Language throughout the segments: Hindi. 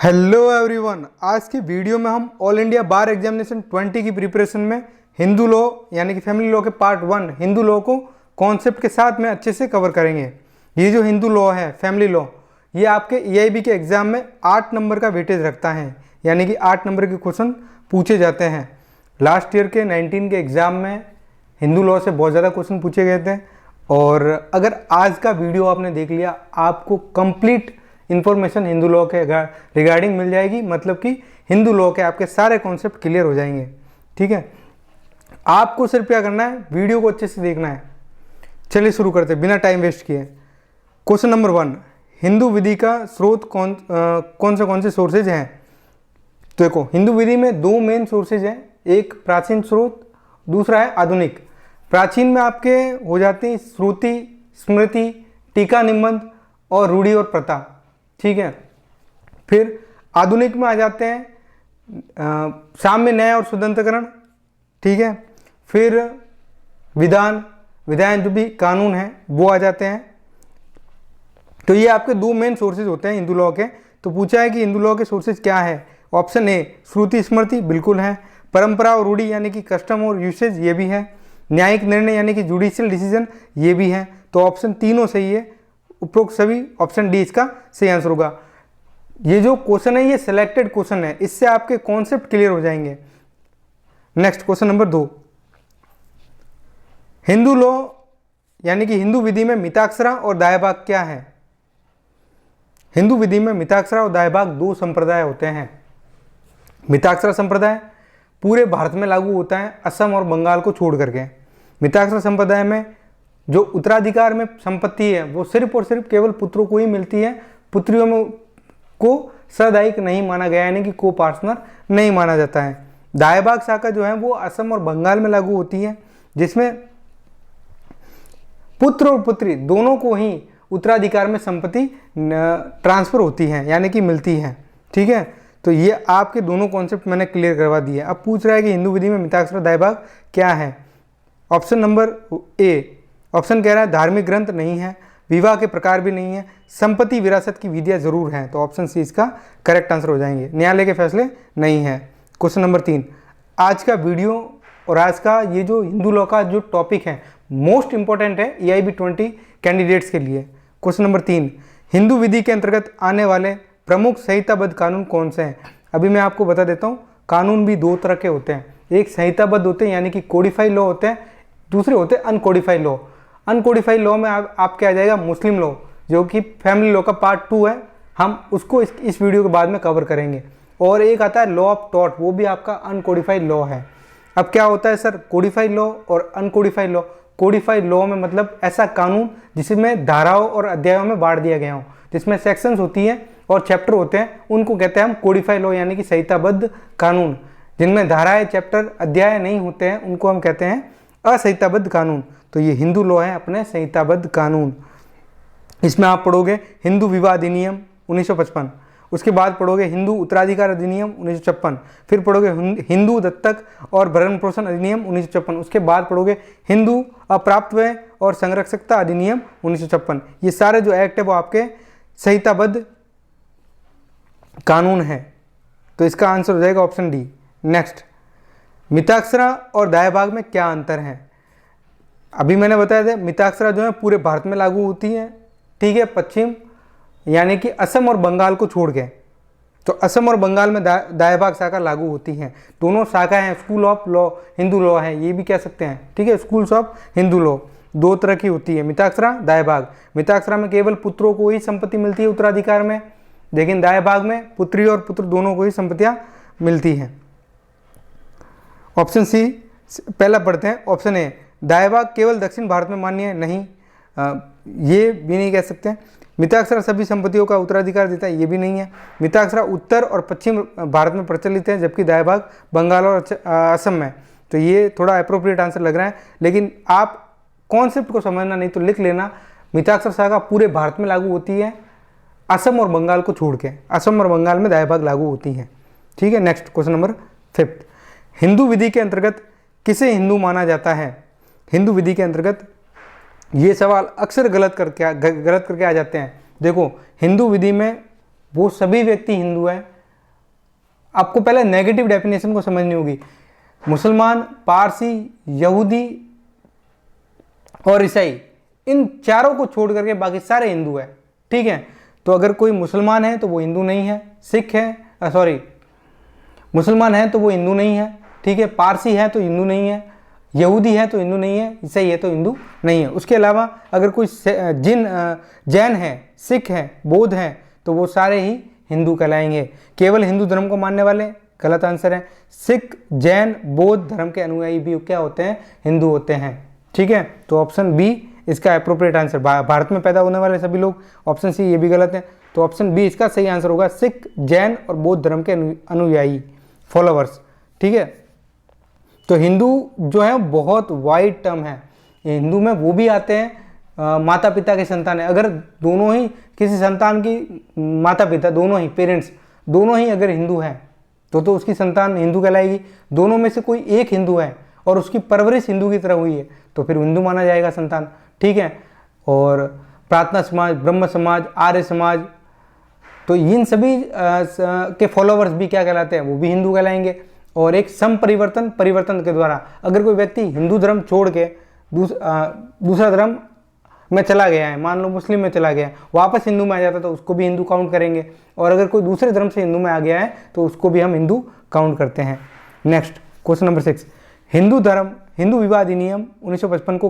हेलो एवरीवन, आज की वीडियो में हम ऑल इंडिया बार एग्जामिनेशन 20 की प्रिपरेशन में हिंदू लॉ यानी कि फैमिली लॉ के पार्ट 1 हिंदू लॉ को कॉन्सेप्ट के साथ में अच्छे से कवर करेंगे। ये जो हिंदू लॉ है, फैमिली लॉ, ये आपके EIB के एग्ज़ाम में 8 नंबर का वेटेज रखता है, यानी कि 8 नंबर के क्वेश्चन पूछे जाते हैं। लास्ट ईयर के 19 के एग्ज़ाम में हिंदू लॉ से बहुत ज़्यादा क्वेश्चन पूछे गए थे, और अगर आज का वीडियो आपने देख लिया, आपको कंप्लीट इन्फॉर्मेशन हिंदू लॉ के रिगार्डिंग मिल जाएगी। मतलब कि हिंदू लॉ के आपके सारे कॉन्सेप्ट क्लियर हो जाएंगे। ठीक है, आपको सिर्फ क्या करना है, वीडियो को अच्छे से देखना है। चलिए शुरू करते हैं बिना टाइम वेस्ट किए। क्वेश्चन नंबर 1, हिंदू विधि का स्रोत कौन से सोर्सेज हैं। तो देखो, हिंदू विधि में 2 मेन सोर्सेज हैं, एक प्राचीन स्रोत, दूसरा है आधुनिक। प्राचीन में आपके हो जाते हैं श्रुति, स्मृति, टीका निबंध और रूढ़ि और प्रथा। ठीक है, फिर आधुनिक में आ जाते हैं साम्य, न्याय और स्वतंत्रकरण। ठीक है, फिर विधान जो भी कानून है वो आ जाते हैं। तो ये आपके 2 मेन सोर्सेज होते हैं हिंदू लॉ के। तो पूछा है कि हिंदू लॉ के सोर्सेज क्या है। ऑप्शन ए श्रुति स्मृति बिल्कुल है, परंपरा और रूढ़ि यानी कि कस्टम और यूसेज ये भी है, न्यायिक निर्णय यानी कि जुडिशियल डिसीजन ये भी है। तो ऑप्शन तीनों सही है, उपरोक्त सभी। ऑप्शन डी इसका सही आंसर होगा। ये जो क्वेश्चन है ये सिलेक्टेड क्वेश्चन है, इससे आपके कॉन्सेप्ट क्लियर हो जाएंगे। Next question number 2, Hindu law यानी कि हिंदू विधि में मिताक्षरा और दायभाग क्या है। हिंदू विधि में मिताक्षरा और दायभाग 2 संप्रदाय होते हैं। मिताक्षरा संप्रदाय पूरे भारत में लागू होता है, असम और बंगाल को छोड़ करके। मिताक्षरा संप्रदाय में जो उत्तराधिकार में संपत्ति है वो सिर्फ और सिर्फ केवल पुत्रों को ही मिलती है, पुत्रियों में को सदायिक नहीं माना गया, यानी कि को पार्टनर नहीं माना जाता है। दायभाग शाखा जो है वो असम और बंगाल में लागू होती है, जिसमें पुत्र और पुत्री दोनों को ही उत्तराधिकार में संपत्ति ट्रांसफर होती है, यानी कि मिलती है। ठीक है, तो ये आपके दोनों कॉन्सेप्ट मैंने क्लियर करवा दिए। अब पूछ रहा है कि हिंदू विधि में मिताक्षरा दायभाग क्या है। ऑप्शन नंबर ए, ऑप्शन कह रहा है धार्मिक ग्रंथ नहीं है, विवाह के प्रकार भी नहीं है, संपत्ति विरासत की विधियां जरूर हैं। तो ऑप्शन सी इसका करेक्ट आंसर हो जाएंगे, न्यायालय के फैसले नहीं है। क्वेश्चन नंबर 3, आज का वीडियो और आज का ये जो हिंदू लॉ का जो टॉपिक है मोस्ट इंपॉर्टेंट है EIB 20 कैंडिडेट्स के लिए। क्वेश्चन नंबर 3, हिंदू विधि के अंतर्गत आने वाले प्रमुख संहिताबद्ध कानून कौन से हैं। अभी मैं आपको बता देता हूँ, कानून भी 2 तरह के होते हैं, एक संहिताबद्ध होते हैं यानी कि कोडिफाइड लॉ होते हैं, दूसरे होते हैं अनकोडिफाइड लॉ। अनकोडिफाइड लॉ में आप क्या आ जाएगा, मुस्लिम लॉ, जो कि फैमिली लॉ का पार्ट 2 है, हम उसको इस वीडियो के बाद में कवर करेंगे। और एक आता है लॉ ऑफ टॉट, वो भी आपका अनकोडिफाइड लॉ है। अब क्या होता है सर, कोडिफाइड लॉ और अनकोडिफाइड लॉ। कोडिफाइड लॉ में मतलब ऐसा कानून जिसमें धाराओं और अध्यायों में बांट दिया गया हो, जिसमें सेक्शंस होती हैं और चैप्टर होते हैं, उनको कहते हैं हम कोडिफाइड लॉ यानी कि संहिताबद्ध कानून। जिनमें धाराएं, चैप्टर, अध्याय नहीं होते हैं उनको हम कहते हैं असंहिताबद्ध कानून। तो ये हिंदू लॉ है अपने संहिताबद्ध कानून। इसमें आप पढ़ोगे हिंदू विवाह अधिनियम 1955, उसके बाद पढ़ोगे हिंदू उत्तराधिकार अधिनियम 1956, फिर पढ़ोगे हिंदू दत्तक और भरण पोषण अधिनियम 1956, उसके बाद पढ़ोगे हिंदू अप्राप्त व्यय और संरक्षकता अधिनियम 1956। ये सारे जो एक्ट है वो आपके संहिताबद्ध कानून है। तो इसका आंसर हो जाएगा ऑप्शन डी। नेक्स्ट, मिताक्षरा और दायभाग में क्या अंतर है। अभी मैंने बताया था मिताक्षरा जो है पूरे भारत में लागू होती है। ठीक है, पश्चिम यानी कि असम और बंगाल को छोड़ के। तो असम और बंगाल में दायभाग शाखा लागू होती हैं। दोनों शाखा हैं, school of law Hindu law है, ये भी कह सकते हैं। ठीक है, स्कूल्स ऑफ हिंदू लॉ 2 तरह की होती है, मिताक्षरा, दायभाग। मिताक्षरा में केवल पुत्रों को ही संपत्ति मिलती है उत्तराधिकार में, लेकिन दायभाग में पुत्री और पुत्र दोनों को ही संपत्तियां मिलती हैं। ऑप्शन सी पहला पढ़ते हैं। ऑप्शन ए, दायभाग केवल दक्षिण भारत में मान्य है, नहीं, ये भी नहीं कह सकते। मिताक्षरा सभी संपत्तियों का उत्तराधिकार देता है, ये भी नहीं है। मिताक्षरा उत्तर और पश्चिम भारत में प्रचलित है, जबकि दायभाग बंगाल और असम में। तो ये थोड़ा अप्रोप्रिएट आंसर लग रहा है, लेकिन आप कॉन्सेप्ट को समझना नहीं तो लिख लेना, मिताक्षरा शाखा पूरे भारत में लागू होती है, असम और बंगाल को छोड़ के। असम और बंगाल में दायभाग लागू होती हैं। ठीक है, नेक्स्ट क्वेश्चन नंबर 5, हिंदू विधि के अंतर्गत किसे हिंदू माना जाता है। हिंदू विधि के अंतर्गत ये सवाल अक्सर गलत करके आ जाते हैं। देखो, हिंदू विधि में वो सभी व्यक्ति हिंदू है आपको पहले नेगेटिव डेफिनेशन को समझनी होगी। मुसलमान, पारसी, यहूदी और ईसाई, इन चारों को छोड़ करके बाकी सारे हिंदू है, ठीक है। तो अगर कोई मुसलमान है तो वो हिंदू नहीं है, सिख है मुसलमान है तो वो हिंदू नहीं है, ठीक है, पारसी है तो हिंदू नहीं है, यहूदी है तो हिंदू नहीं है, ईसाई है तो हिंदू नहीं है। उसके अलावा अगर कोई जैन है, सिख है, बौद्ध है, तो वो सारे ही हिंदू कहलाएंगे। केवल हिंदू धर्म को मानने वाले, गलत आंसर है। सिख, जैन, बौद्ध धर्म के अनुयायी भी क्या होते हैं? हिंदू होते हैं, ठीक है। तो ऑप्शन बी इसका अप्रोप्रिएट आंसर। भारत में पैदा होने वाले सभी लोग, ऑप्शन सी ये भी गलत है। तो ऑप्शन बी इसका सही आंसर होगा, सिख, जैन और बौद्ध धर्म के अनुयायी, फॉलोवर्स, ठीक है। तो हिंदू जो है बहुत वाइड टर्म है। हिंदू में वो भी आते हैं माता पिता के संतान है। अगर दोनों ही किसी संतान की माता पिता, दोनों ही पेरेंट्स, दोनों ही अगर हिंदू हैं तो उसकी संतान हिंदू कहलाएगी। दोनों में से कोई एक हिंदू है और उसकी परवरिश हिंदू की तरह हुई है तो फिर हिंदू माना जाएगा संतान, ठीक है। और प्रार्थना समाज, ब्रह्म समाज, आर्य समाज, तो इन सभी के फॉलोवर्स भी क्या कहलाते हैं? वो भी हिंदू कहलाएंगे। और एक संपरिवर्तन, परिवर्तन के द्वारा अगर कोई व्यक्ति हिंदू धर्म छोड़ के दूसरा धर्म में चला गया है, मान लो मुस्लिम में चला गया है, वापस हिंदू में आ जाता है तो उसको भी हिंदू काउंट करेंगे। और अगर कोई दूसरे धर्म से हिंदू में आ गया है तो उसको भी हम हिंदू काउंट करते हैं। नेक्स्ट क्वेश्चन नंबर 6, हिंदू विवाह अधिनियम 1955 को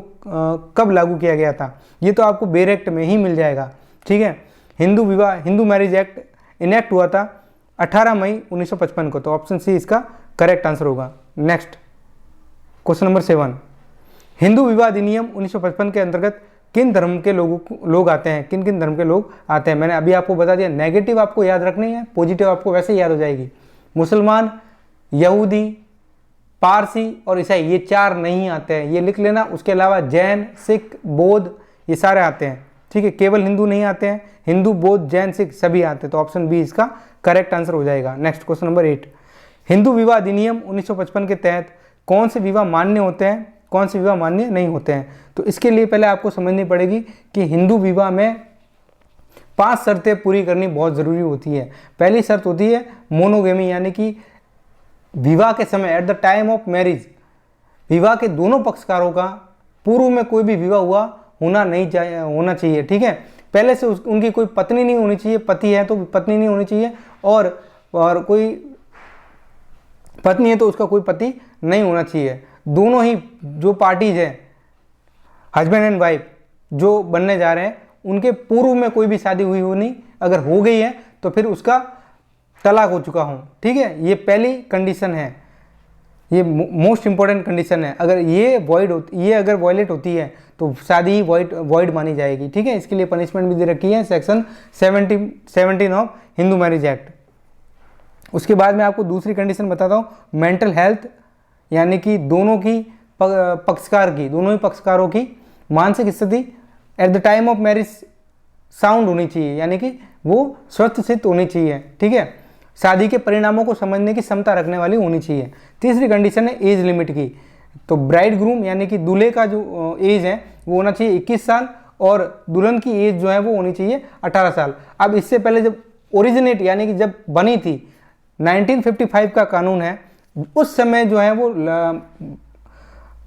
कब लागू किया गया था? ये तो आपको बेर एक्ट में ही मिल जाएगा, ठीक है। हिंदू मैरिज एक्ट इनेक्ट हुआ था 18 मई 1955 को। तो ऑप्शन सी इसका करेक्ट आंसर होगा। नेक्स्ट क्वेश्चन नंबर 7, हिंदू विवाह अधिनियम 1955 के अंतर्गत किन धर्म के लोग आते हैं? किन किन धर्म के लोग आते हैं? मैंने अभी आपको बता दिया। नेगेटिव आपको याद रखनी है, पॉजिटिव आपको वैसे ही याद हो जाएगी। मुसलमान, यहूदी, पारसी और ईसाई, ये 4 नहीं आते हैं, ये लिख लेना। उसके अलावा जैन, सिख, बौद्ध, ये सारे आते हैं, ठीक है। केवल हिंदू नहीं आते हैं, हिंदू, बौद्ध, जैन, सिख सभी आते हैं। तो ऑप्शन बी इसका करेक्ट आंसर हो जाएगा। नेक्स्ट क्वेश्चन नंबर 8, हिंदू विवाह अधिनियम 1955 के तहत कौन से विवाह मान्य होते हैं, कौन से विवाह मान्य नहीं होते हैं? तो इसके लिए पहले आपको समझनी पड़ेगी कि हिंदू विवाह में 5 शर्तें पूरी करनी बहुत ज़रूरी होती है। पहली शर्त होती है मोनोगेमी, यानी कि विवाह के समय, at the time of marriage, विवाह के दोनों पक्षकारों का पूर्व में कोई भी विवाह होना चाहिए, ठीक है। पहले से उनकी कोई पत्नी नहीं होनी चाहिए, पति है तो पत्नी नहीं होनी चाहिए, और कोई पत्नी है तो उसका कोई पति नहीं होना चाहिए। दोनों ही जो पार्टीज हैं, हस्बैंड एंड वाइफ जो बनने जा रहे हैं, उनके पूर्व में कोई भी शादी हुई हो नहीं, अगर हो गई है तो फिर उसका तलाक हो चुका हो, ठीक है। ये पहली कंडीशन है, ये मोस्ट इंपॉर्टेंट कंडीशन है। अगर ये अगर वॉयलेट होती है तो शादी ही वॉइड मानी जाएगी, ठीक है। इसके लिए पनिशमेंट भी दे रखी है section 17 of Hindu marriage act. उसके बाद मैं आपको दूसरी कंडीशन बताता हूँ, मेंटल हेल्थ, यानी कि दोनों ही पक्षकारों की मानसिक स्थिति at the time of marriage sound होनी चाहिए, यानी कि वो स्वस्थ चित्त होनी चाहिए, ठीक है। शादी के परिणामों को समझने की क्षमता रखने वाली होनी चाहिए। तीसरी कंडीशन है एज लिमिट की। तो ब्राइड ग्रूम यानी कि दूल्हे का जो एज है वो होना चाहिए 21 साल, और दुल्हन की एज जो है वो होनी चाहिए 18 साल। अब इससे पहले जब ओरिजिनेट यानी कि जब बनी थी 1955 का कानून है, उस समय जो है वो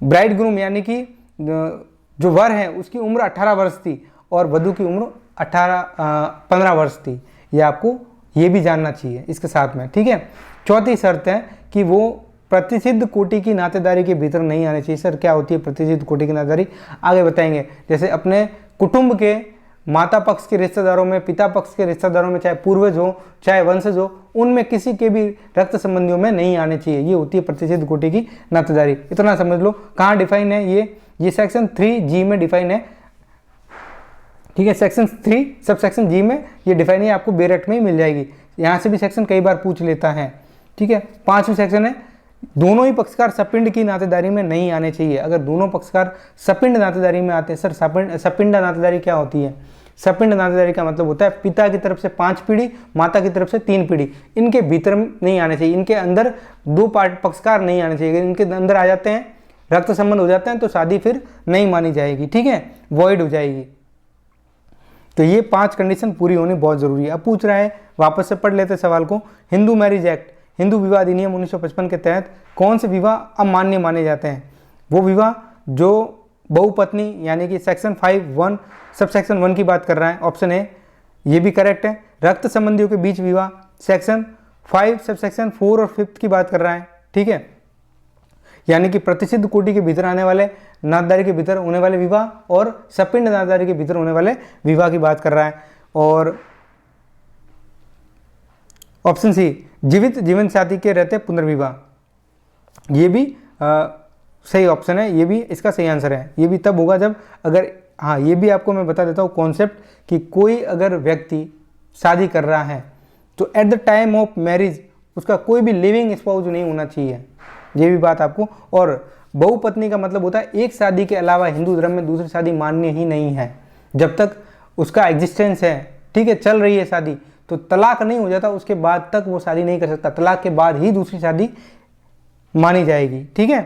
ब्राइड ग्रूम यानी कि जो वर है उसकी उम्र 18 वर्ष थी और वधू की उम्र 15 वर्ष थी। ये आपको ये भी जानना चाहिए इसके साथ में, ठीक है। चौथी शर्त है कि वो प्रतिसिद्ध कोटि की नातेदारी के भीतर नहीं आने चाहिए। सर क्या होती है प्रतिसिद्ध कोटि की नातेदारी? आगे बताएंगे। जैसे अपने कुटुंब के माता पक्ष के रिश्तेदारों में, पिता पक्ष के रिश्तेदारों में, चाहे पूर्वज हो चाहे वंशज हो, उनमें किसी के भी रक्त संबंधियों में नहीं आने चाहिए। ये होती है प्रतिसिद्ध कोटि की नातेदारी। इतना समझ लो। कहाँ डिफाइन है ये सेक्शन 3G में डिफाइन है, ठीक है। सेक्शन 3 सब सेक्शन G में ये डिफाइन है, आपको बेर एक्ट में ही मिल जाएगी। यहाँ से भी सेक्शन कई बार पूछ लेता है, ठीक है। 5वीं सेक्शन है, दोनों ही पक्षकार सपिंड की नातेदारी में नहीं आने चाहिए। अगर दोनों पक्षकार सपिंड नातेदारी में आते हैं, सर सपिंड नातेदारी क्या होती है? सपिंड नातेदारी का मतलब होता है पिता की तरफ से 5 पीढ़ी, माता की तरफ से 3 पीढ़ी, इनके भीतर नहीं आने चाहिए, इनके अंदर 2 पक्षकार नहीं आने चाहिए। इनके अंदर आ जाते हैं, रक्त संबंध हो जाते हैं तो शादी फिर नहीं मानी जाएगी, ठीक है, वॉइड हो जाएगी। तो ये 5 कंडीशन पूरी होनी बहुत जरूरी है। अब पूछ रहा है, वापस से पढ़ लेते सवाल को। हिंदू मैरिज एक्ट हिंदू विवाह अधिनियम 1955 के तहत कौन से विवाह अमान्य माने जाते हैं? वो विवाह जो बहुपत्नी यानी कि सेक्शन 5(1) सब सेक्शन 1 की बात कर रहा है, ऑप्शन ए, ये भी करेक्ट है। रक्त संबंधियों के बीच विवाह सेक्शन 5 सब सेक्शन 4 और 5 की बात कर रहा है, ठीक है, यानी कि प्रतिसिद्ध कोटि के भीतर आने वाले नातदारी के भीतर होने वाले विवाह और सपिंड नातदारी के भीतर होने वाले विवाह की बात कर रहा है। और ऑप्शन सी, जीवित जीवन साथी के रहते पुनर्विवाह, ये भी सही ऑप्शन है, ये भी इसका सही आंसर है। ये भी तब होगा जब अगर, हाँ ये भी आपको मैं बता देता हूँ कॉन्सेप्ट, कि कोई अगर व्यक्ति शादी कर रहा है तो at the time of marriage उसका कोई भी लिविंग स्पाउस नहीं होना चाहिए, ये भी बात आपको। और बहुपत्नी का मतलब होता है एक शादी के अलावा हिंदू धर्म में दूसरी शादी मान्य ही नहीं है, जब तक उसका एग्जिस्टेंस है, ठीक है, चल रही है शादी, तो तलाक नहीं हो जाता उसके बाद तक वो शादी नहीं कर सकता, तलाक के बाद ही दूसरी शादी मानी जाएगी, ठीक है।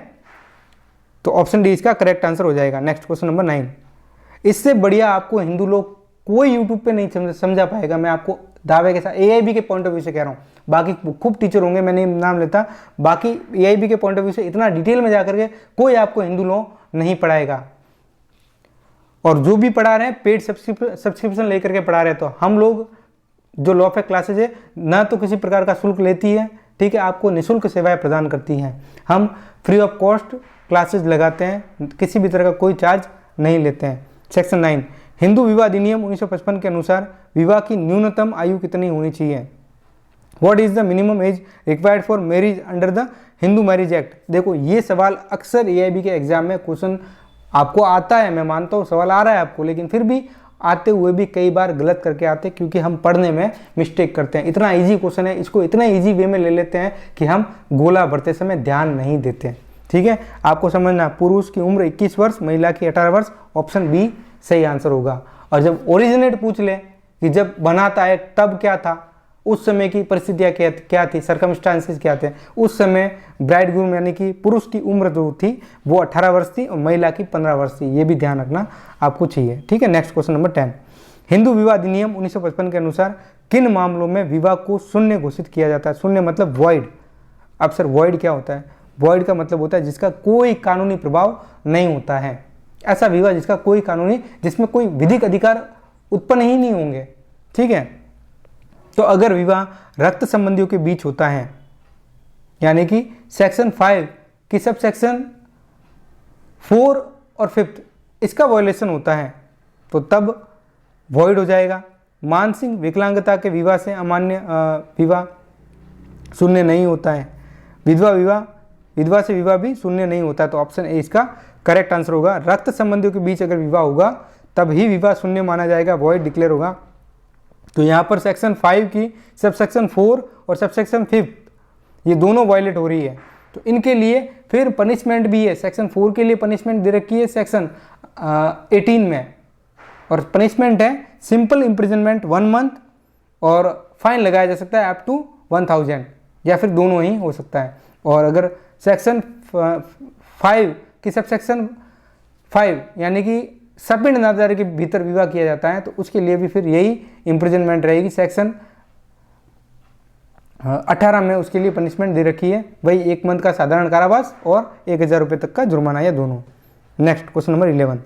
तो ऑप्शन डी इसका करेक्ट आंसर हो जाएगा। नेक्स्ट क्वेश्चन नंबर 9, इससे बढ़िया आपको हिंदू लोग कोई यूट्यूब पे नहीं समझा पाएगा, मैं आपको दावे के साथ AIB के पॉइंट ऑफ व्यू से कह रहा हूँ। बाकी खूब टीचर होंगे, मैंने नाम लेता, बाकी AIB के पॉइंट ऑफ व्यू से इतना डिटेल में जाकर के कोई आपको हिंदू लॉ नहीं पढ़ाएगा। और जो भी पढ़ा रहे हैं पेड सब्सक्रिप्शन लेकर के पढ़ा रहे हैं। तो हम लोग जो लॉ ऑफ क्लासेज है ना तो किसी प्रकार का शुल्क लेती है, ठीक है, आपको निःशुल्क सेवाएं प्रदान करती हैं। हम फ्री ऑफ कॉस्ट क्लासेज लगाते हैं, किसी भी तरह का कोई चार्ज नहीं लेते हैं। सेक्शन 9, हिंदू विवाह अधिनियम 1955 के अनुसार विवाह की न्यूनतम आयु कितनी होनी चाहिए? What is the minimum age required for marriage under the Hindu marriage act? देखो ये सवाल अक्सर AIB के एग्जाम में क्वेश्चन आपको आता है, मैं मानता हूँ सवाल आ रहा है आपको, लेकिन फिर भी आते हुए भी कई बार गलत करके आते हैं क्योंकि हम पढ़ने में मिस्टेक करते हैं। इतना इजी क्वेश्चन है, इसको इतना इजी वे में ले लेते हैं कि हम गोला भरते समय ध्यान नहीं देते हैं, ठीक है। आपको समझना, पुरुष की उम्र 21 वर्ष, महिला की 18 वर्ष, ऑप्शन बी सही आंसर होगा। और जब ओरिजिनेट पूछ ले कि जब बना था एक्ट तब क्या था, उस समय की परिस्थितियाँ क्या थी, सर्कमस्टांसेस क्या थे, उस समय ब्राइड ग्रूम यानी कि पुरुष की उम्र जो थी वो 18 वर्ष थी और महिला की 15 वर्ष थी, ये भी ध्यान रखना आपको चाहिए, ठीक है। नेक्स्ट क्वेश्चन नंबर 10, हिंदू विवाह अधिनियम 1955 के अनुसार किन मामलों में विवाह को शून्य घोषित किया जाता है? शून्य मतलब वॉइड। अब सर वॉइड क्या होता है? वॉइड का मतलब होता है जिसका कोई कानूनी प्रभाव नहीं होता है, ऐसा विवाह जिसका कोई कानूनी, जिसमें कोई विधिक अधिकार उत्पन्न ही नहीं होंगे, ठीक है। तो अगर विवाह रक्त संबंधियों के बीच होता है यानी कि सेक्शन 5 की सब सेक्शन 4 और 5 इसका वायलेशन होता है तो तब वॉइड हो जाएगा। मानसिक विकलांगता के विवाह से अमान्य विवाह शून्य नहीं होता है। विधवा से विवाह भी शून्य नहीं होता, तो ऑप्शन ए इसका करेक्ट आंसर होगा। रक्त संबंधियों के बीच अगर विवाह होगा तब ही विवाह शून्य माना जाएगा, वॉइड डिक्लेयर होगा। तो यहाँ पर सेक्शन 5 की सब सेक्शन 4 और सब सेक्शन 5 ये दोनों वायलेट हो रही है, तो इनके लिए फिर पनिशमेंट भी है। सेक्शन 4 के लिए पनिशमेंट दे रखी है सेक्शन 18 में, और पनिशमेंट है सिंपल इम्प्रिजनमेंट 1 मंथ और फाइन लगाया जा सकता है अप टू 1000 या फिर दोनों ही हो सकता है। और अगर सेक्शन 5 की सब सेक्शन 5 यानी कि सपिंड नातदारी के भीतर विवाह किया जाता है तो उसके लिए भी फिर यही इम्प्रिजनमेंट रहेगी। सेक्शन 18 में उसके लिए पनिशमेंट दे रखी है वही 1 मंथ का साधारण कारावास और 1000 रुपये तक का जुर्माना, या दोनों। नेक्स्ट क्वेश्चन नंबर 11,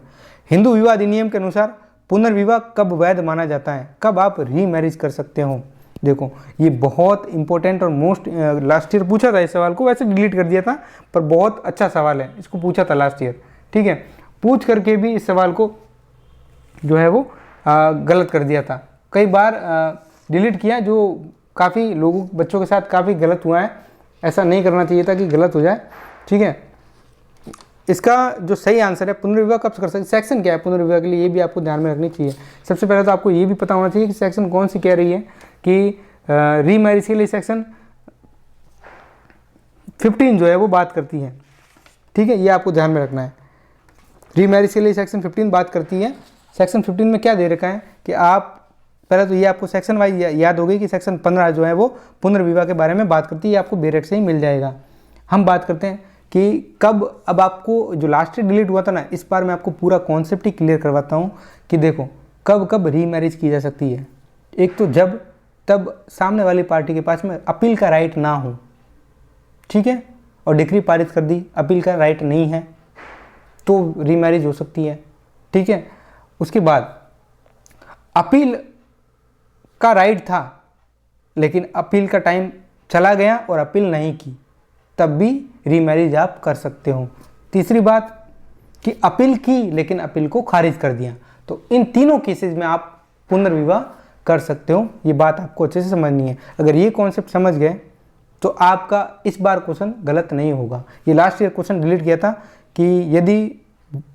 हिंदू विवाह अधिनियम के अनुसार पुनर्विवाह कब वैध माना जाता है? कब आप रीमैरिज कर सकते हो? देखो ये बहुत इंपॉर्टेंट और मोस्ट, लास्ट ईयर पूछा था इस सवाल को, वैसे डिलीट कर दिया था पर बहुत अच्छा सवाल है, इसको पूछा था लास्ट ईयर, ठीक है। पूछ करके भी इस सवाल को जो है वो गलत कर दिया था, कई बार डिलीट किया, जो काफ़ी लोगों बच्चों के साथ काफ़ी गलत हुआ है। ऐसा नहीं करना चाहिए था कि गलत हो जाए, ठीक है। इसका जो सही आंसर है पुनर्विवाह कब कर सकते, सेक्शन क्या है पुनर्विवाह के लिए, ये भी आपको ध्यान में रखनी चाहिए। सबसे पहले तो आपको ये भी पता होना चाहिए कि सेक्शन कौन सी कह रही है कि रीमैरिज के लिए सेक्शन 15 जो है वो बात करती है, ठीक है, ये आपको ध्यान में रखना है। रीमैरिज के लिए सेक्शन 15 बात करती है। सेक्शन 15 में क्या दे रखा है कि आप पहले तो ये आपको सेक्शन वाइज याद हो गई कि सेक्शन 15 जो है वो पुनर्विवाह के बारे में बात करती है, ये आपको बेरेट से ही मिल जाएगा। हम बात करते हैं कि कब, अब आपको जो लास्ट ईयर डिलीट हुआ था ना, इस बार मैं आपको पूरा कॉन्सेप्ट ही क्लियर करवाता हूँ कि देखो कब कब रीमैरिज की जा सकती है। एक तो जब तब सामने वाली पार्टी के पास में अपील का राइट ना हो, ठीक है, और डिक्री पारित कर दी, अपील का राइट नहीं है तो रीमैरिज हो सकती है, ठीक है। उसके बाद अपील का राइट था लेकिन अपील का टाइम चला गया और अपील नहीं की, तब भी रीमैरिज आप कर सकते हो। तीसरी बात कि अपील की लेकिन अपील को खारिज कर दिया, तो इन तीनों केसेस में आप पुनर्विवाह कर सकते हो। ये बात आपको अच्छे से समझनी है। अगर ये कॉन्सेप्ट समझ गए तो आपका इस बार क्वेश्चन गलत नहीं होगा। ये लास्ट ईयर क्वेश्चन डिलीट किया था कि यदि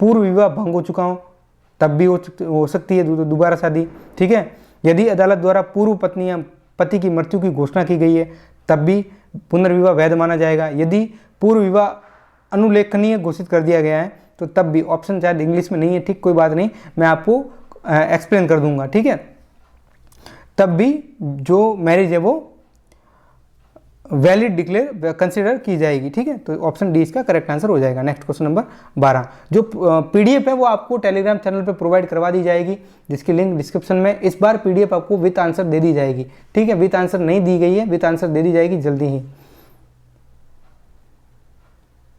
पूर्व विवाह भंग हो चुका हो तब भी हो सकती है दोबारा शादी, ठीक है। यदि अदालत द्वारा पूर्व पत्नी या पति की मृत्यु की घोषणा की गई है तब भी पुनर्विवाह वैध माना जाएगा। यदि पूर्व विवाह अनुल्लेखनीय घोषित कर दिया गया है तो तब भी, ऑप्शन शायद इंग्लिश में नहीं है, ठीक, कोई बात नहीं, मैं आपको एक्सप्लेन कर दूंगा, ठीक है। तब भी जो मैरिज है वो वैलिड डिक्लेयर कंसिडर की जाएगी, ठीक है। तो ऑप्शन डी इसका करेक्ट आंसर हो जाएगा। नेक्स्ट क्वेश्चन नंबर 12, जो पीडीएफ है वो आपको टेलीग्राम चैनल पे प्रोवाइड करवा दी जाएगी, जिसकी लिंक डिस्क्रिप्शन में। इस बार पीडीएफ आपको विथ आंसर दे दी जाएगी, ठीक है। विथ आंसर नहीं दी गई है, विथ आंसर दे दी जाएगी जल्दी ही।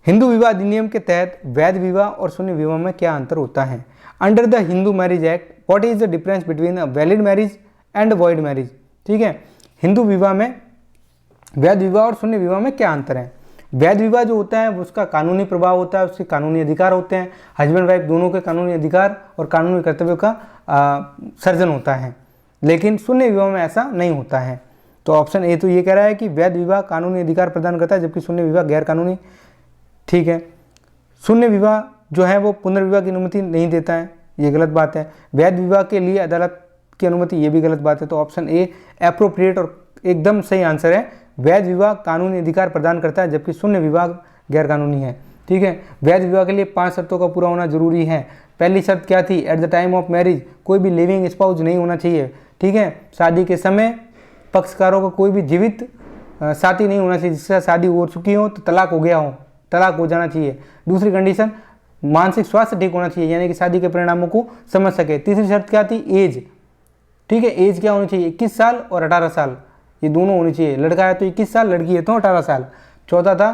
हिंदू विवाह अधिनियम के तहत वैध विवाह और शून्य विवाह में क्या अंतर होता है? Under the Hindu marriage act what is the difference between a valid marriage and void marriage, ठीक है। हिंदू विवाह में वैध विवाह और शून्य विवाह में क्या अंतर है? वैध विवाह जो होता है उसका कानूनी प्रभाव होता है, उसके कानूनी अधिकार होते हैं, हस्बैंड वाइफ दोनों के कानूनी अधिकार और कानूनी कर्तव्यों का सर्जन होता है। लेकिन शून्य विवाह में ऐसा नहीं होता है। तो ऑप्शन ए तो ये कह रहा है कि वैध विवाह कानूनी अधिकार प्रदान करता है जबकि शून्य विवाह गैर कानूनी, ठीक है। शून्य विवाह जो है वो पुनर्विवाह की अनुमति नहीं देता है, ये गलत बात है। वैध विवाह के लिए अदालत की अनुमति, ये भी गलत बात है। तो ऑप्शन ए एप्रोप्रिएट और एकदम सही आंसर है। वैध विवाह कानूनी अधिकार प्रदान करता है जबकि शून्य विवाह गैर कानूनी है, ठीक है। वैध विवाह के लिए 5 शर्तों का पूरा होना जरूरी है। पहली शर्त क्या थी? At the time of marriage कोई भी लिविंग स्पाउस नहीं होना चाहिए, ठीक है। शादी के समय पक्षकारों का कोई भी जीवित साथी नहीं होना चाहिए, जिससे शादी हो चुकी हो तो तलाक हो गया हो, तलाक हो जाना चाहिए। दूसरी कंडीशन, मानसिक स्वास्थ्य ठीक होना चाहिए, यानी कि शादी के परिणामों को समझ सके। तीसरी शर्त क्या थी? एज, ठीक है। एज क्या होनी चाहिए? 21 साल और 18 साल, ये दोनों होनी चाहिए। लड़का है तो 21 साल, लड़की है तो 18 साल। चौथा था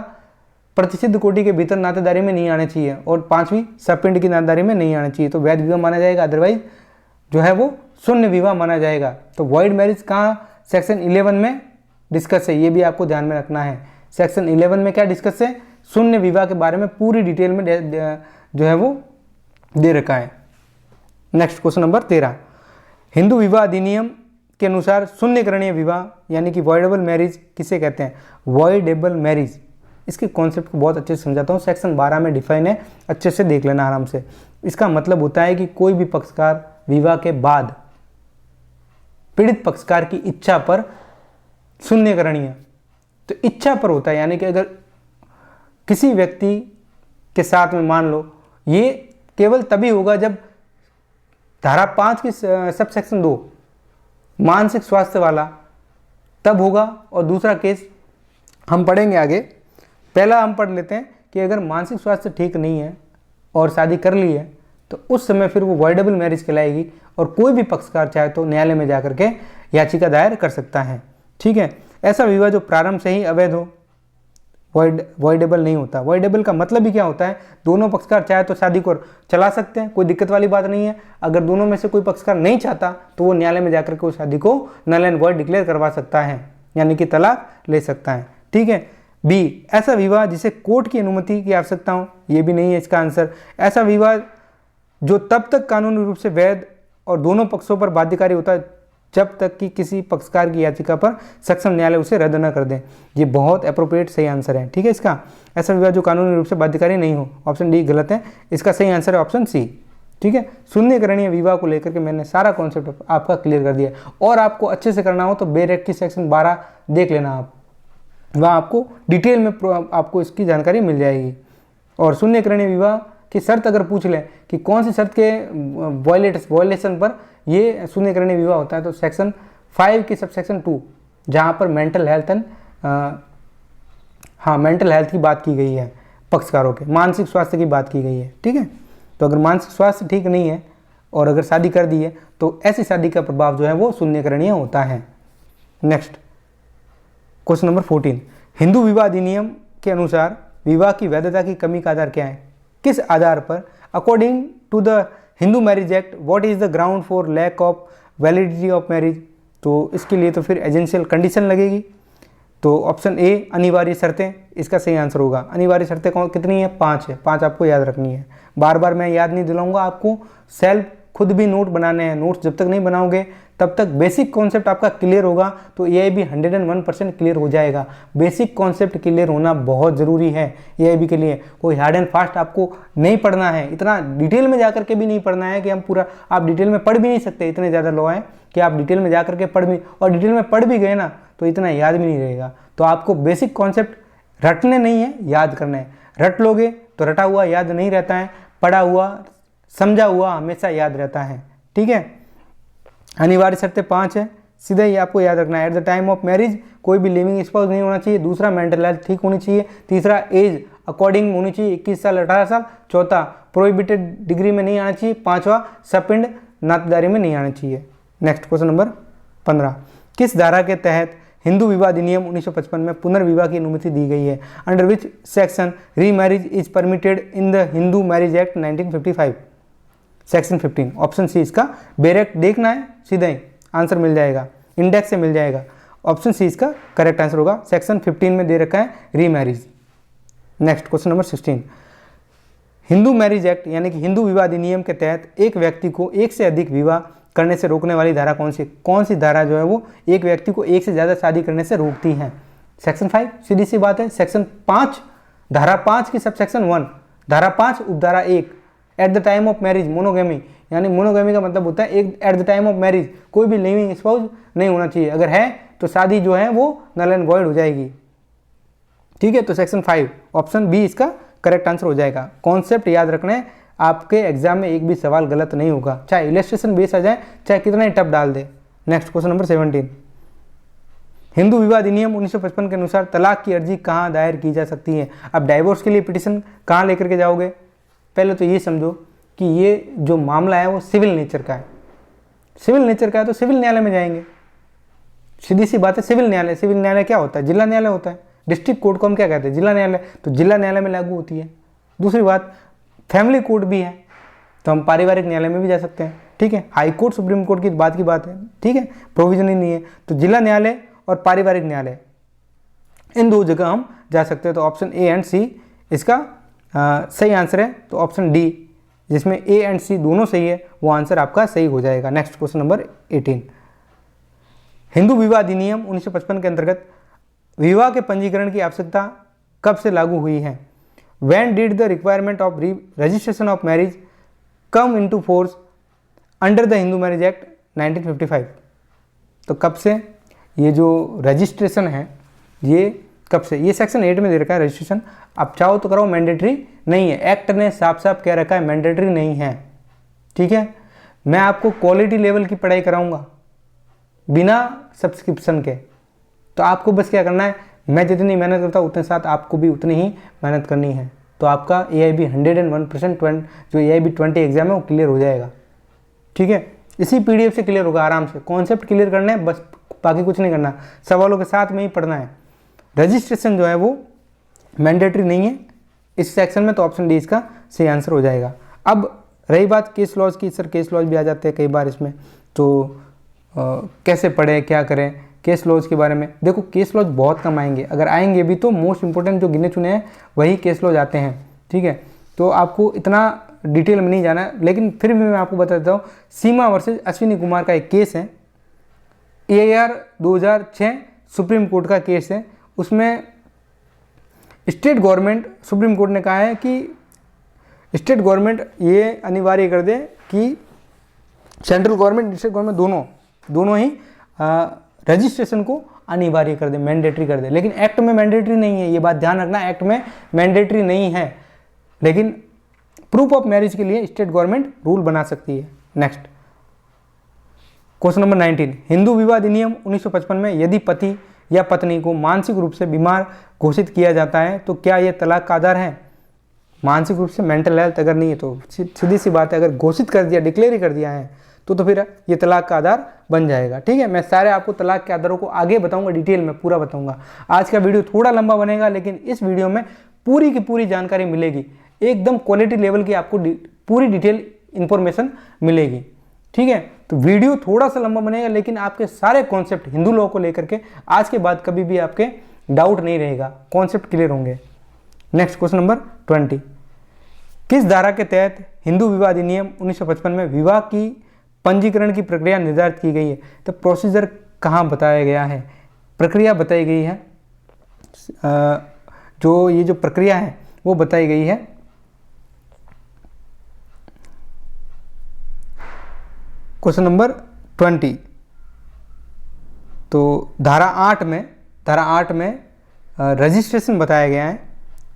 प्रतिसिद्ध कोटि के भीतर नातेदारी में नहीं आने चाहिए, और 5वीं सपिंड की नातेदारी में नहीं आने चाहिए। तो वैध विवाह माना जाएगा, अदरवाइज जो है वो शून्य विवाह माना जाएगा। तो वॉइड मैरिज कहाँ सेक्शन 11 में डिस्कस है, ये भी आपको ध्यान में रखना है। सेक्शन 11 में क्या डिस्कस है? शून्य विवाह के बारे में पूरी डिटेल में जो है वो दे रखा है। नेक्स्ट क्वेश्चन नंबर 13, हिंदू विवाह अधिनियम के अनुसार शून्यकरणीय विवाह यानी कि वॉइडेबल मैरिज किसे कहते हैं? वॉइडेबल मैरिज, इसके कॉन्सेप्ट को बहुत अच्छे से समझाता हूँ। सेक्शन 12 में डिफाइन है, अच्छे से देख लेना आराम से। इसका मतलब होता है कि कोई भी पक्षकार विवाह के बाद पीड़ित पक्षकार की इच्छा पर शून्यकरणीय, तो इच्छा पर होता है, यानी कि अगर किसी व्यक्ति के साथ में मान लो, ये केवल तभी होगा जब धारा 5 की सब सेक्शन 2 मानसिक स्वास्थ्य वाला, तब होगा। और दूसरा केस हम पढ़ेंगे आगे। पहला हम पढ़ लेते हैं कि अगर मानसिक स्वास्थ्य ठीक नहीं है और शादी कर ली है तो उस समय फिर वो वॉइडेबल मैरिज कहलाएगी, और कोई भी पक्षकार चाहे तो न्यायालय में जाकर के याचिका दायर कर सकता है, ठीक है। ऐसा विवाह जो प्रारंभ से ही अवैध हो वॉइडेबल नहीं होता। वॉइडेबल का मतलब ही क्या होता है? दोनों पक्षकार चाहे तो शादी को चला सकते हैं, कोई दिक्कत वाली बात नहीं है। अगर दोनों में से कोई पक्षकार नहीं चाहता तो वो न्यायालय में जाकर के उस शादी को नल एंड वॉइड डिक्लेयर करवा सकता है, यानी कि तलाक ले सकता है, ठीक है। बी, ऐसा विवाह जिसे कोर्ट की अनुमति की आवश्यकता हो, ये भी नहीं है इसका आंसर। ऐसा विवाह जो तब तक कानूनी रूप से वैध और दोनों पक्षों पर बाध्यकारी होता है जब तक कि किसी पक्षकार की याचिका पर सक्षम न्यायालय उसे रद्द न कर दे। ये बहुत एप्रोप्रिएट सही आंसर है, ठीक है इसका। ऐसा विवाह जो कानूनी रूप से बाध्यकारी नहीं हो, ऑप्शन डी गलत है। इसका सही आंसर है ऑप्शन सी, ठीक है। शून्यकरणीय विवाह को लेकर के मैंने सारा कॉन्सेप्ट आपका क्लियर कर दिया। और आपको अच्छे से करना हो तो बेर एक्ट की सेक्शन 12 देख लेना आप, वहाँ आपको डिटेल में आपको इसकी जानकारी मिल जाएगी। और शून्यकरणीय विवाह की शर्त अगर पूछ लें कि कौन सी शर्त के वायलेशन पर ये शून्यकरणीय विवाह होता है, तो सेक्शन 5 की सब सेक्शन 2, जहाँ पर mental health and mental health की बात की गई है, पक्षकारों के मानसिक स्वास्थ्य की बात की गई है, ठीक है। तो अगर मानसिक स्वास्थ्य ठीक नहीं है और अगर शादी कर दी है तो ऐसी शादी का प्रभाव जो है वो शून्यकरणीय होता है। नेक्स्ट क्वेश्चन नंबर 14, हिंदू विवाह अधिनियम के अनुसार विवाह की वैधता की कमी का आधार क्या है? किस आधार पर? According to the Hindu marriage act what is the ground for lack of validity of marriage? तो इसके लिए तो फिर एजेंशियल कंडीशन लगेगी। तो ऑप्शन ए अनिवार्य शर्तें इसका सही आंसर होगा। अनिवार्य शर्तें कौन कितनी है? 5 है। 5 आपको याद रखनी है, बार बार मैं याद नहीं दिलाऊंगा आपको, सेल्फ खुद भी नोट बनाने हैं। नोट्स जब तक नहीं बनाओगे तब तक बेसिक कॉन्सेप्ट आपका क्लियर होगा तो एआईबी 101% क्लियर हो जाएगा। बेसिक कॉन्सेप्ट क्लियर होना बहुत ज़रूरी है एआईबी के लिए। कोई हार्ड एंड फास्ट आपको नहीं पढ़ना है, इतना डिटेल में जाकर के भी नहीं पढ़ना है कि हम पूरा, आप डिटेल में पढ़ भी नहीं सकते, इतने ज़्यादा लॉ है कि आप डिटेल में जाकर के पढ़ भी, और डिटेल में पढ़ भी गए ना तो इतना याद भी नहीं रहेगा। तो आपको बेसिक कॉन्सेप्ट रटने नहीं है, याद करना है। रट लोगे तो रटा हुआ याद नहीं रहता है, पढ़ा हुआ समझा हुआ हमेशा याद रहता है। ठीक है, अनिवार्य शर्तें 5 है, सीधा ही आपको याद रखना है। At the time of marriage कोई भी लिविंग स्पाउस नहीं होना चाहिए। दूसरा, मेंटल हेल्थ ठीक होनी चाहिए। तीसरा, एज अकॉर्डिंग होनी चाहिए, 21 साल 18 साल। चौथा, प्रोहिबिटेड डिग्री में नहीं आना चाहिए। 5वां, सपिंड नातेदारी में नहीं आना चाहिए। नेक्स्ट क्वेश्चन नंबर 15, किस धारा के तहत हिंदू विवाह अधिनियम 1955 में पुनर्विवाह की अनुमति दी गई है? Under which section remarriage is permitted in the Hindu marriage act 1955? Section 15। Option C इसका, बेरेक्ट देखना है, सीधा ही आंसर मिल जाएगा, इंडेक्स से मिल जाएगा। ऑप्शन सी इसका करेक्ट आंसर होगा। सेक्शन 15 में दे रखा है remarriage. Next question number 16, Hindu marriage act यानी कि हिंदू विवाह अधिनियम के तहत एक व्यक्ति को एक से अधिक विवाह करने से रोकने वाली धारा कौन सी? कौन सी धारा जो है वो एक व्यक्ति को एक से ज़्यादा शादी करने से रोकती है? सेक्शन 5, सीधी सी बात है। सेक्शन 5, धारा 5 की सब सेक्शन 1, धारा 5 उपधारा 1, at the time of marriage monogamy, यानी मोनोगेमी का मतलब होता है एक at the time of marriage कोई भी लिविंग स्पाउस नहीं होना चाहिए। अगर है तो शादी जो है वो नल एंड वॉइड हो जाएगी। ठीक है, तो सेक्शन 5 ऑप्शन बी इसका करेक्ट आंसर हो जाएगा। कॉन्सेप्ट याद रखना है, आपके एग्जाम में एक भी सवाल गलत नहीं होगा, चाहे इलस्ट्रेशन बेस आ जाए, चाहे कितना ही टफ डाल दे। नेक्स्ट क्वेश्चन नंबर 17, हिंदू विवाह अधिनियम 1955 के अनुसार तलाक की अर्जी कहाँ दायर की जा सकती है? अब डाइवोर्स के लिए पिटिशन कहाँ लेकर के जाओगे? पहले तो ये समझो कि ये जो मामला है वो सिविल नेचर का है। सिविल नेचर का है तो सिविल न्यायालय में जाएंगे, सीधी सी बात है। सिविल न्यायालय, सिविल न्यायालय क्या होता है? जिला न्यायालय होता है। डिस्ट्रिक्ट कोर्ट को हम क्या कहते हैं? जिला न्यायालय। तो जिला न्यायालय में लागू होती है। दूसरी बात, फैमिली कोर्ट भी है तो हम पारिवारिक न्यायालय में भी जा सकते हैं। ठीक है, हाई कोर्ट सुप्रीम कोर्ट की बात है। ठीक है, प्रोविजन ही नहीं है। तो जिला न्यायालय और पारिवारिक न्यायालय, इन 2 जगह हम जा सकते हैं। तो ऑप्शन ए एंड सी इसका सही आंसर है। तो ऑप्शन डी, जिसमें ए एंड सी दोनों सही है, वो आंसर आपका सही हो जाएगा। नेक्स्ट क्वेश्चन नंबर 18, हिंदू विवाह अधिनियम 1955 के अंतर्गत विवाह के पंजीकरण की आवश्यकता कब से लागू हुई है? When did the requirement of registration of marriage come into force under the Hindu Marriage Act 1955? तो कब से ये जो रजिस्ट्रेशन है ये कब से? ये सेक्शन 8 में दे रखा है रजिस्ट्रेशन। आप चाहो तो कराओ, मैंडेटरी नहीं है। एक्ट ने साफ साफ कह रखा है मैंडेटरी नहीं है। ठीक है, मैं आपको क्वालिटी लेवल की पढ़ाई कराऊंगा बिना सब्सक्रिप्शन के। तो आपको बस क्या करना है, मैं जितनी मेहनत करता हूँ उतने साथ आपको भी उतनी ही मेहनत करनी है। तो आपका एआईबी 101% जो एआईबी 20 एग्जाम है वो क्लियर हो जाएगा। ठीक है, इसी पीडीएफ से क्लियर होगा आराम से। कॉन्सेप्ट क्लियर करना है बस, बाकी कुछ नहीं करना, सवालों के साथ में ही पढ़ना है। रजिस्ट्रेशन जो है वो मैंडेटरी नहीं है इस सेक्शन में, तो ऑप्शन डी इसका सही आंसर हो जाएगा। अब रही बात केस लॉज की, सर केस लॉज भी आ जाते हैं कई बार इसमें, तो कैसे पढ़ें, क्या करें केस लॉज के बारे में? देखो, केस लॉज बहुत कम आएंगे, अगर आएंगे भी तो मोस्ट इंपॉर्टेंट जो गिने चुने हैं वही केस लॉज आते हैं। ठीक है, तो आपको इतना डिटेल में नहीं जाना है, लेकिन फिर भी मैं आपको बता देता हूँ। सीमा वर्सेस अश्विनी कुमार का एक केस है, AAR 2006 सुप्रीम कोर्ट का केस है। उसमें स्टेट गवर्नमेंट, सुप्रीम कोर्ट ने कहा है कि स्टेट गवर्नमेंट ये अनिवार्य कर दे कि सेंट्रल गवर्नमेंट स्टेट गवर्नमेंट दोनों ही रजिस्ट्रेशन को अनिवार्य कर दे, मैंडेटरी कर दे। लेकिन एक्ट में मैंडेटरी नहीं है, ये बात ध्यान रखना, एक्ट में मैंडेटरी नहीं है, लेकिन प्रूफ ऑफ मैरिज के लिए स्टेट गवर्नमेंट रूल बना सकती है। नेक्स्ट क्वेश्चन नंबर 19, हिंदू विवाह अधिनियम 1955 में यदि पति या पत्नी को मानसिक रूप से बीमार घोषित किया जाता है तो क्या यह तलाक का आधार है? मानसिक रूप से, मेंटल हेल्थ अगर नहीं है तो सीधी सी बात है, अगर घोषित कर दिया, डिक्लेयर ही कर दिया है तो फिर ये तलाक का आधार बन जाएगा। ठीक है, मैं सारे आपको तलाक के आधारों को आगे बताऊंगा, डिटेल में पूरा बताऊंगा। आज का वीडियो थोड़ा लंबा बनेगा, लेकिन इस वीडियो में पूरी की पूरी जानकारी मिलेगी, एकदम क्वालिटी लेवल की आपको पूरी डिटेल इंफॉर्मेशन मिलेगी। ठीक है, तो वीडियो थोड़ा सा लंबा बनेगा, लेकिन आपके सारे कॉन्सेप्ट हिंदू लॉ को लेकर के आज के बाद कभी भी आपके डाउट नहीं रहेगा, कॉन्सेप्ट क्लियर होंगे। नेक्स्ट क्वेश्चन नंबर 20, किस धारा के तहत हिंदू विवाह अधिनियम 1955 में विवाह की पंजीकरण की प्रक्रिया निर्धारित की गई है? तो प्रोसीजर कहाँ बताया गया है, प्रक्रिया बताई गई है, जो ये जो प्रक्रिया है वो बताई गई है क्वेश्चन नंबर 20। तो धारा 8 में रजिस्ट्रेशन बताया गया है,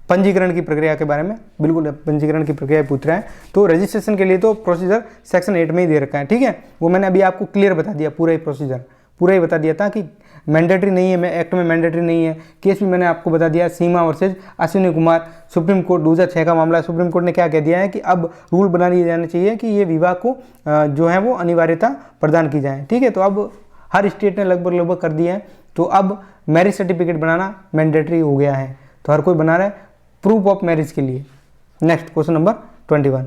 पंजीकरण की प्रक्रिया के बारे में, बिल्कुल पंजीकरण की प्रक्रिया पूछ रहा है। तो रजिस्ट्रेशन के लिए तो प्रोसीजर सेक्शन 8 में ही दे रखा है। ठीक है, वो मैंने अभी आपको क्लियर बता दिया, पूरा ही प्रोसीजर पूरा ही बता दिया था कि मैंडेटरी नहीं है, मैं एक्ट में मैंडेटरी नहीं है। केस भी मैंने आपको बता दिया, Seema versus Ashwini Kumar, Supreme Court 2006 का मामला है। सुप्रीम कोर्ट ने क्या कह दिया है कि अब रूल बना दिए जाने चाहिए कि ये विवाह को जो है वो अनिवार्यता प्रदान की जाए। ठीक है, तो अब हर स्टेट ने लगभग कर दिया है, तो अब मैरिज सर्टिफिकेट बनाना मैंडेटरी हो गया है, तो हर कोई बना रहा है प्रूफ ऑफ मैरिज के लिए। Next question number 21,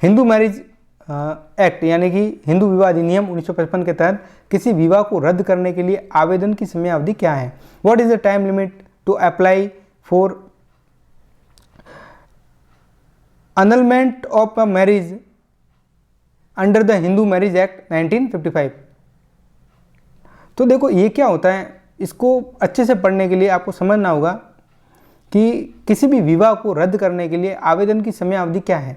Hindu marriage act यानी कि हिंदू विवाह अधिनियम 1955 के तहत किसी विवाह को रद्द करने के लिए आवेदन की समयावधि क्या है? What is the time limit to apply for annulment of a marriage under the Hindu marriage act 1955? तो देखो ये क्या होता है, इसको अच्छे से पढ़ने के लिए आपको समझना होगा कि किसी भी विवाह को रद्द करने के लिए आवेदन की समयावधि क्या है।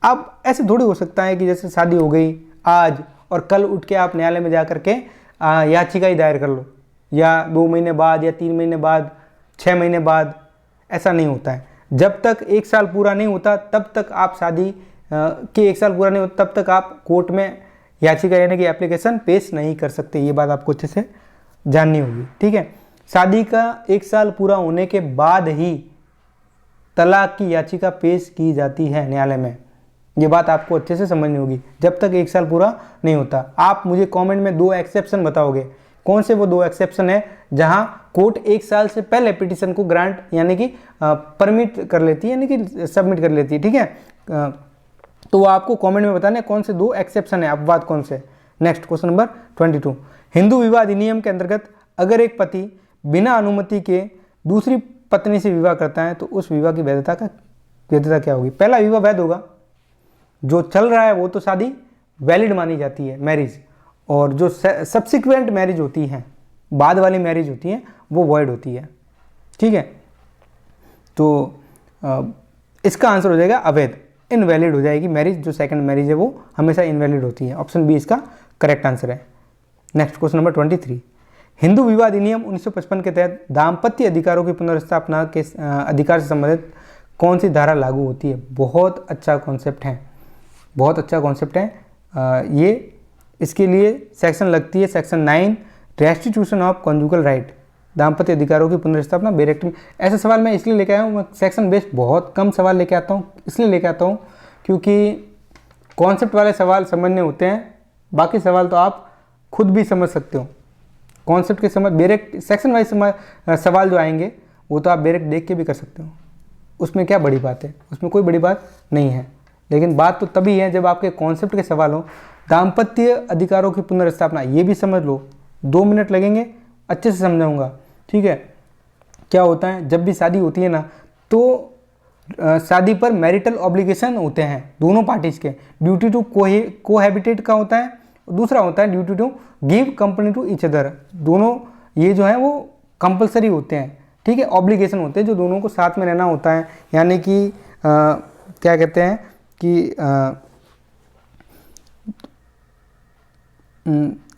अब ऐसे थोड़ी हो सकता है कि जैसे शादी हो गई आज और कल उठ के आप न्यायालय में जा करके याचिका ही दायर कर लो, या 2 महीने बाद या 3 महीने बाद 6 महीने बाद, ऐसा नहीं होता है। जब तक 1 साल पूरा नहीं होता तब तक आप शादी के 1 साल पूरा नहीं होता तब तक आप कोर्ट में याचिका यानी कि एप्लीकेशन पेश नहीं कर सकते। ये बात आपको अच्छे से जाननी होगी। ठीक है, शादी का 1 साल पूरा होने के बाद ही तलाक की याचिका पेश की जाती है न्यायालय में। ये बात आपको अच्छे से समझनी होगी, जब तक 1 साल पूरा नहीं होता। आप मुझे कमेंट में 2 एक्सेप्शन बताओगे, कौन से वो 2 एक्सेप्शन है जहां कोर्ट 1 साल से पहले पिटीशन को ग्रांट यानी कि परमिट कर लेती है, यानी कि सबमिट कर लेती है। ठीक है, तो वो आपको कमेंट में बताना है कौन से 2 एक्सेप्शन है, अपवाद कौन से। नेक्स्ट क्वेश्चन नंबर 22, हिंदू विवाह अधिनियम के अंतर्गत अगर एक पति बिना अनुमति के दूसरी पत्नी से विवाह करता है तो उस विवाह की वैधता क्या होगी? पहला विवाह वैध होगा, जो चल रहा है वो तो शादी वैलिड मानी जाती है मैरिज, और जो सब्सिक्वेंट मैरिज होती है, बाद वाली मैरिज होती है, वो वॉइड होती है। ठीक है, तो इसका आंसर हो जाएगा अवैध, इनवैलिड हो जाएगी मैरिज। जो सेकंड मैरिज है वो हमेशा इनवैलिड होती है। ऑप्शन बी इसका करेक्ट आंसर है। नेक्स्ट क्वेश्चन नंबर 23, हिंदू विवाह अधिनियम 1955 के तहत दाम्पत्य अधिकारों की पुनर्स्थापना के अधिकार से संबंधित कौन सी धारा लागू होती है? बहुत अच्छा कॉन्सेप्ट है, बहुत अच्छा कॉन्सेप्ट है ये। इसके लिए सेक्शन लगती है section 9, restitution of conjugal right, दाम्पत्य अधिकारों की पुनर्स्थापना बेरेक्ट। ऐसा सवाल मैं इसलिए लेके आया हूँ, मैं सेक्शन बेस्ड बहुत कम सवाल लेके आता हूँ, इसलिए लेके आता हूँ क्योंकि कॉन्सेप्ट वाले सवाल समझने होते हैं, बाकी सवाल तो आप खुद भी समझ सकते हो। कॉन्सेप्ट के समझ डायरेक्ट सेक्शन वाइज सवाल जो आएंगे वो तो आप डायरेक्ट देख के भी कर सकते हो, उसमें क्या बड़ी बात है, उसमें कोई बड़ी बात नहीं है। लेकिन बात तो तभी है जब आपके कॉन्सेप्ट के सवाल हो। दाम्पत्य अधिकारों की पुनर्स्थापना, ये भी समझ लो, 2 मिनट लगेंगे, अच्छे से समझाऊंगा। ठीक है, क्या होता है जब भी शादी होती है ना, तो शादी पर मैरिटल ऑब्लिगेशन होते हैं दोनों पार्टीज के। ड्यूटी टू कोहैबिटेट का होता है, दूसरा होता है duty to give company to each other. दोनों ये जो है वो कंपलसरी होते हैं। ठीक है, ऑब्लिगेशन होते हैं जो दोनों को साथ में रहना होता है, यानी कि क्या कहते हैं कि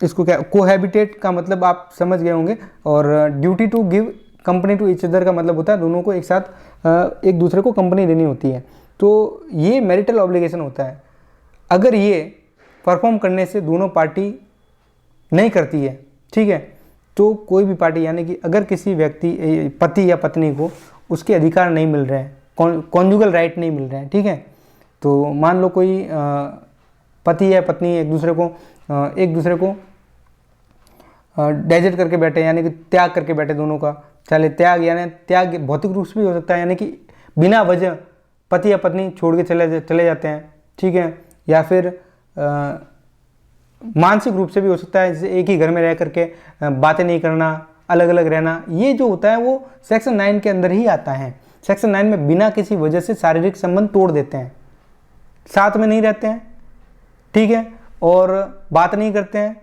इसको क्या, कोहैबिटेट का मतलब आप समझ गए होंगे, और duty to give company to each other का मतलब होता है दोनों को एक साथ एक दूसरे को कंपनी देनी होती है। तो ये मैरिटल ऑब्लिगेशन होता है। अगर ये परफॉर्म करने से दोनों पार्टी नहीं करती है, ठीक है, तो कोई भी पार्टी, यानी कि अगर किसी व्यक्ति पति या पत्नी को उसके अधिकार नहीं मिल रहे हैं, कॉन्जुगल राइट नहीं मिल रहे हैं, ठीक है, तो मान लो कोई पति या पत्नी एक दूसरे को डेजर्ट करके बैठे, यानी कि त्याग करके बैठे दोनों का। चले त्याग, यानी त्याग भौतिक रूप से भी हो सकता है, यानी कि बिना वजह पति या पत्नी छोड़ के चले जाते हैं, ठीक है। या फिर मानसिक रूप से भी हो सकता है, जैसे एक ही घर में रह करके बातें नहीं करना, अलग अलग रहना। ये जो होता है वो सेक्शन 9 के अंदर ही आता है। सेक्शन 9 में बिना किसी वजह से शारीरिक संबंध तोड़ देते हैं, साथ में नहीं रहते हैं, ठीक है, और बात नहीं करते हैं।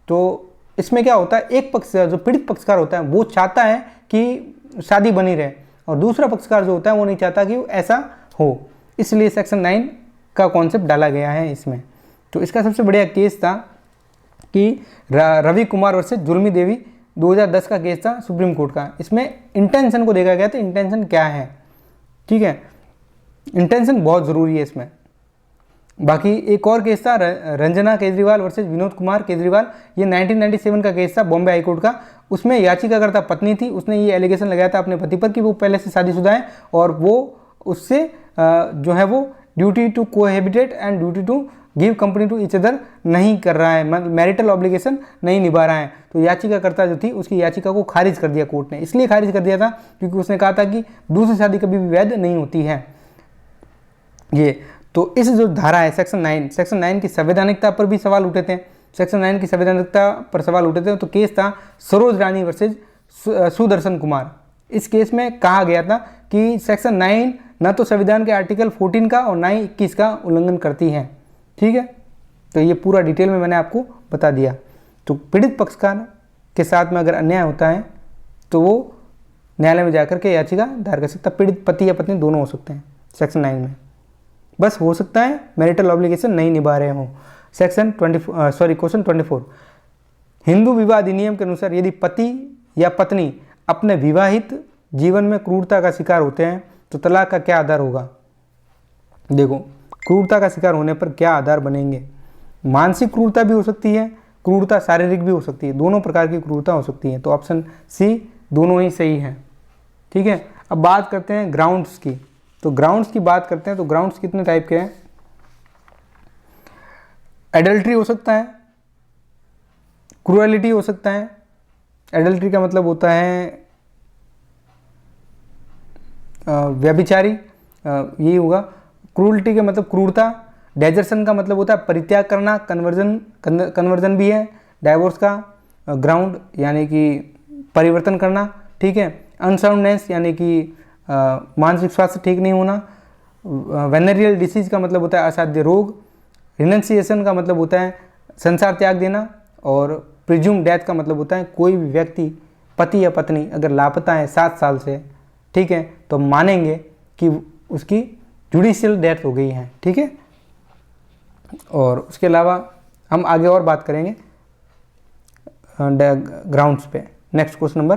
तो इसमें क्या होता है, एक पक्ष जो पीड़ित पक्षकार होता है वो चाहता है कि शादी बनी रहे, और दूसरा पक्षकार जो होता है वो नहीं चाहता कि ऐसा हो, इसलिए सेक्शन 9 का कॉन्सेप्ट डाला गया है इसमें। तो इसका सबसे बढ़िया केस था कि रवि कुमार वर्सेस जुलमी देवी, 2010 का केस था सुप्रीम कोर्ट का। इसमें इंटेंशन को देखा गया था, इंटेंशन क्या है, ठीक है, इंटेंशन बहुत ज़रूरी है इसमें। बाकी एक और केस था रंजना केजरीवाल वर्सेस विनोद कुमार केजरीवाल, ये 1997 का केस था बॉम्बे हाई कोर्ट का। उसमें याचिकाकर्ता पत्नी थी, उसने ये एलिगेशन लगाया था अपने पति पर कि वो पहले से शादीशुदा है और वो उससे जो है वो duty to cohabit and duty to give company to each other नहीं कर रहा है, मैरिटल ऑब्लिगेशन नहीं निभा रहा है। तो याचिकाकर्ता जो थी उसकी याचिका को खारिज कर दिया कोर्ट ने। इसलिए खारिज कर दिया था क्योंकि उसने कहा था कि दूसरी शादी कभी भी वैध नहीं होती है। ये तो इस जो धारा है सेक्शन 9 की संवैधानिकता पर भी सवाल उठे थे। सेक्शन 9 की संवैधानिकता पर सवाल उठे थे। तो केस था सरोज रानी वर्सेज सुदर्शन कुमार। इस केस में कहा गया था कि सेक्शन 9 न तो संविधान के आर्टिकल 14 का और न ही 21 का उल्लंघन करती है, ठीक है। तो ये पूरा डिटेल में मैंने आपको बता दिया। तो पीड़ित पक्षकार के साथ में अगर अन्याय होता है तो वो न्यायालय में जाकर के याचिका दायर कर सकता। पीड़ित पति या पत्नी दोनों हो सकते हैं सेक्शन 9 में, बस हो सकता है मैरिटल ऑब्लिगेशन नहीं निभा रहे हों। क्वेश्चन 24, हिंदू विवाह अधिनियम के अनुसार यदि पति या पत्नी अपने विवाहित जीवन में क्रूरता का शिकार होते हैं तो तलाक का क्या आधार होगा। देखो, क्रूरता का शिकार होने पर क्या आधार बनेंगे। मानसिक क्रूरता भी हो सकती है, क्रूरता शारीरिक भी हो सकती है, दोनों प्रकार की क्रूरता हो सकती है। तो ऑप्शन सी दोनों ही सही है, ठीक है। अब बात करते हैं ग्राउंड्स की। तो ग्राउंड्स की बात करते हैं तो ग्राउंड्स कितने टाइप के हैं। एडल्ट्री हो सकता है, क्रूएलिटी हो सकता है। एडल्ट्री का मतलब होता है व्यभिचारी, यही होगा। क्रूरलिटी का मतलब क्रूरता। डेजर्सन का मतलब होता है परित्याग करना, कन्वर्जन भी है डाइवोर्स का ग्राउंड, यानी कि परिवर्तन करना, ठीक है। अनसाउंडनेस यानी कि मानसिक स्वास्थ्य ठीक नहीं होना। वेनेरियल डिसीज का मतलब होता है असाध्य रोग। रिनंसिएशन का मतलब होता है संसार त्याग देना। और प्रिज्यूम डेथ का मतलब होता है कोई भी व्यक्ति, पति या पत्नी अगर लापता है 7 साल से, ठीक है, तो मानेंगे कि उसकी जुडिशियल डेथ हो गई है, ठीक है। और उसके अलावा हम आगे और बात करेंगे ग्राउंड्स पे। नेक्स्ट क्वेश्चन नंबर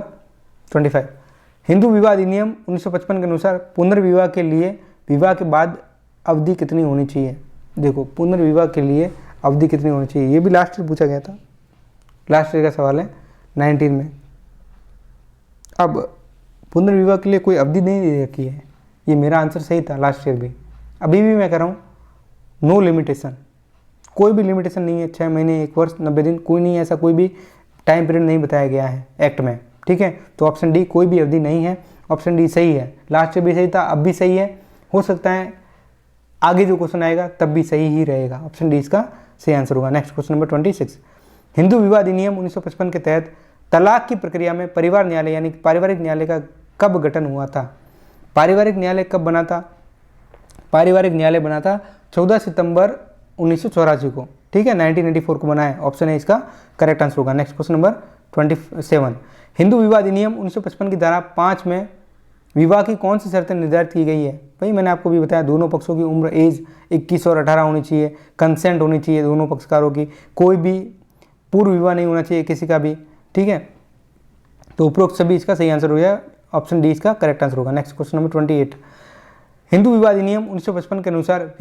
25, हिंदू विवाह अधिनियम 1955 के अनुसार पुनर्विवाह के लिए विवाह के बाद अवधि कितनी होनी चाहिए। देखो, पुनर्विवाह के लिए अवधि कितनी होनी चाहिए, ये भी लास्ट ईयर पूछा गया था, लास्ट ईयर का सवाल है 19 में। अब पुनर्विवाह के लिए कोई अवधि नहीं दे रखी है, ये मेरा आंसर सही था लास्ट ईयर भी, अभी भी मैं कह रहा हूँ नो लिमिटेशन, कोई भी लिमिटेशन नहीं है। 6 महीने, 1 वर्ष, 90 दिन, कोई नहीं, ऐसा कोई भी टाइम पीरियड नहीं बताया गया है एक्ट में, ठीक है। तो ऑप्शन डी कोई भी अवधि नहीं है, ऑप्शन डी सही है। लास्ट ईयर भी सही था, अब भी सही है, हो सकता है आगे जो क्वेश्चन आएगा तब भी सही ही रहेगा। ऑप्शन डी इसका सही आंसर होगा। नेक्स्ट क्वेश्चन नंबर 26, हिंदू विवाह अधिनियम 1955 के तहत तलाक की प्रक्रिया में परिवार न्यायालय यानी पारिवारिक न्यायालय का कब गठन हुआ था। पारिवारिक न्यायालय कब बना था। पारिवारिक न्यायालय बना था 14 सितंबर 1984 को, ठीक है, 1984 को बना है। ऑप्शन है इसका करेक्ट आंसर होगा। नेक्स्ट क्वेश्चन नंबर 27, हिंदू विवाह अधिनियम 1955 की धारा 5 में विवाह की कौन सी शर्तें निर्धारित की गई है। भाई मैंने आपको भी बताया, दोनों पक्षों की उम्र एज 21 और 18 होनी चाहिए, कंसेंट होनी चाहिए दोनों पक्षकारों की, कोई भी पूर्व विवाह नहीं होना चाहिए किसी का भी, ठीक है। तो उपरोक्त सभी इसका सही आंसर हो जाएगा, ऑप्शन डी इसका करेक्ट आंसर होगा। नेक्स्ट क्वेश्चन नंबर 28, हिंदू विवाह अधिनियम 1955 के अनुसार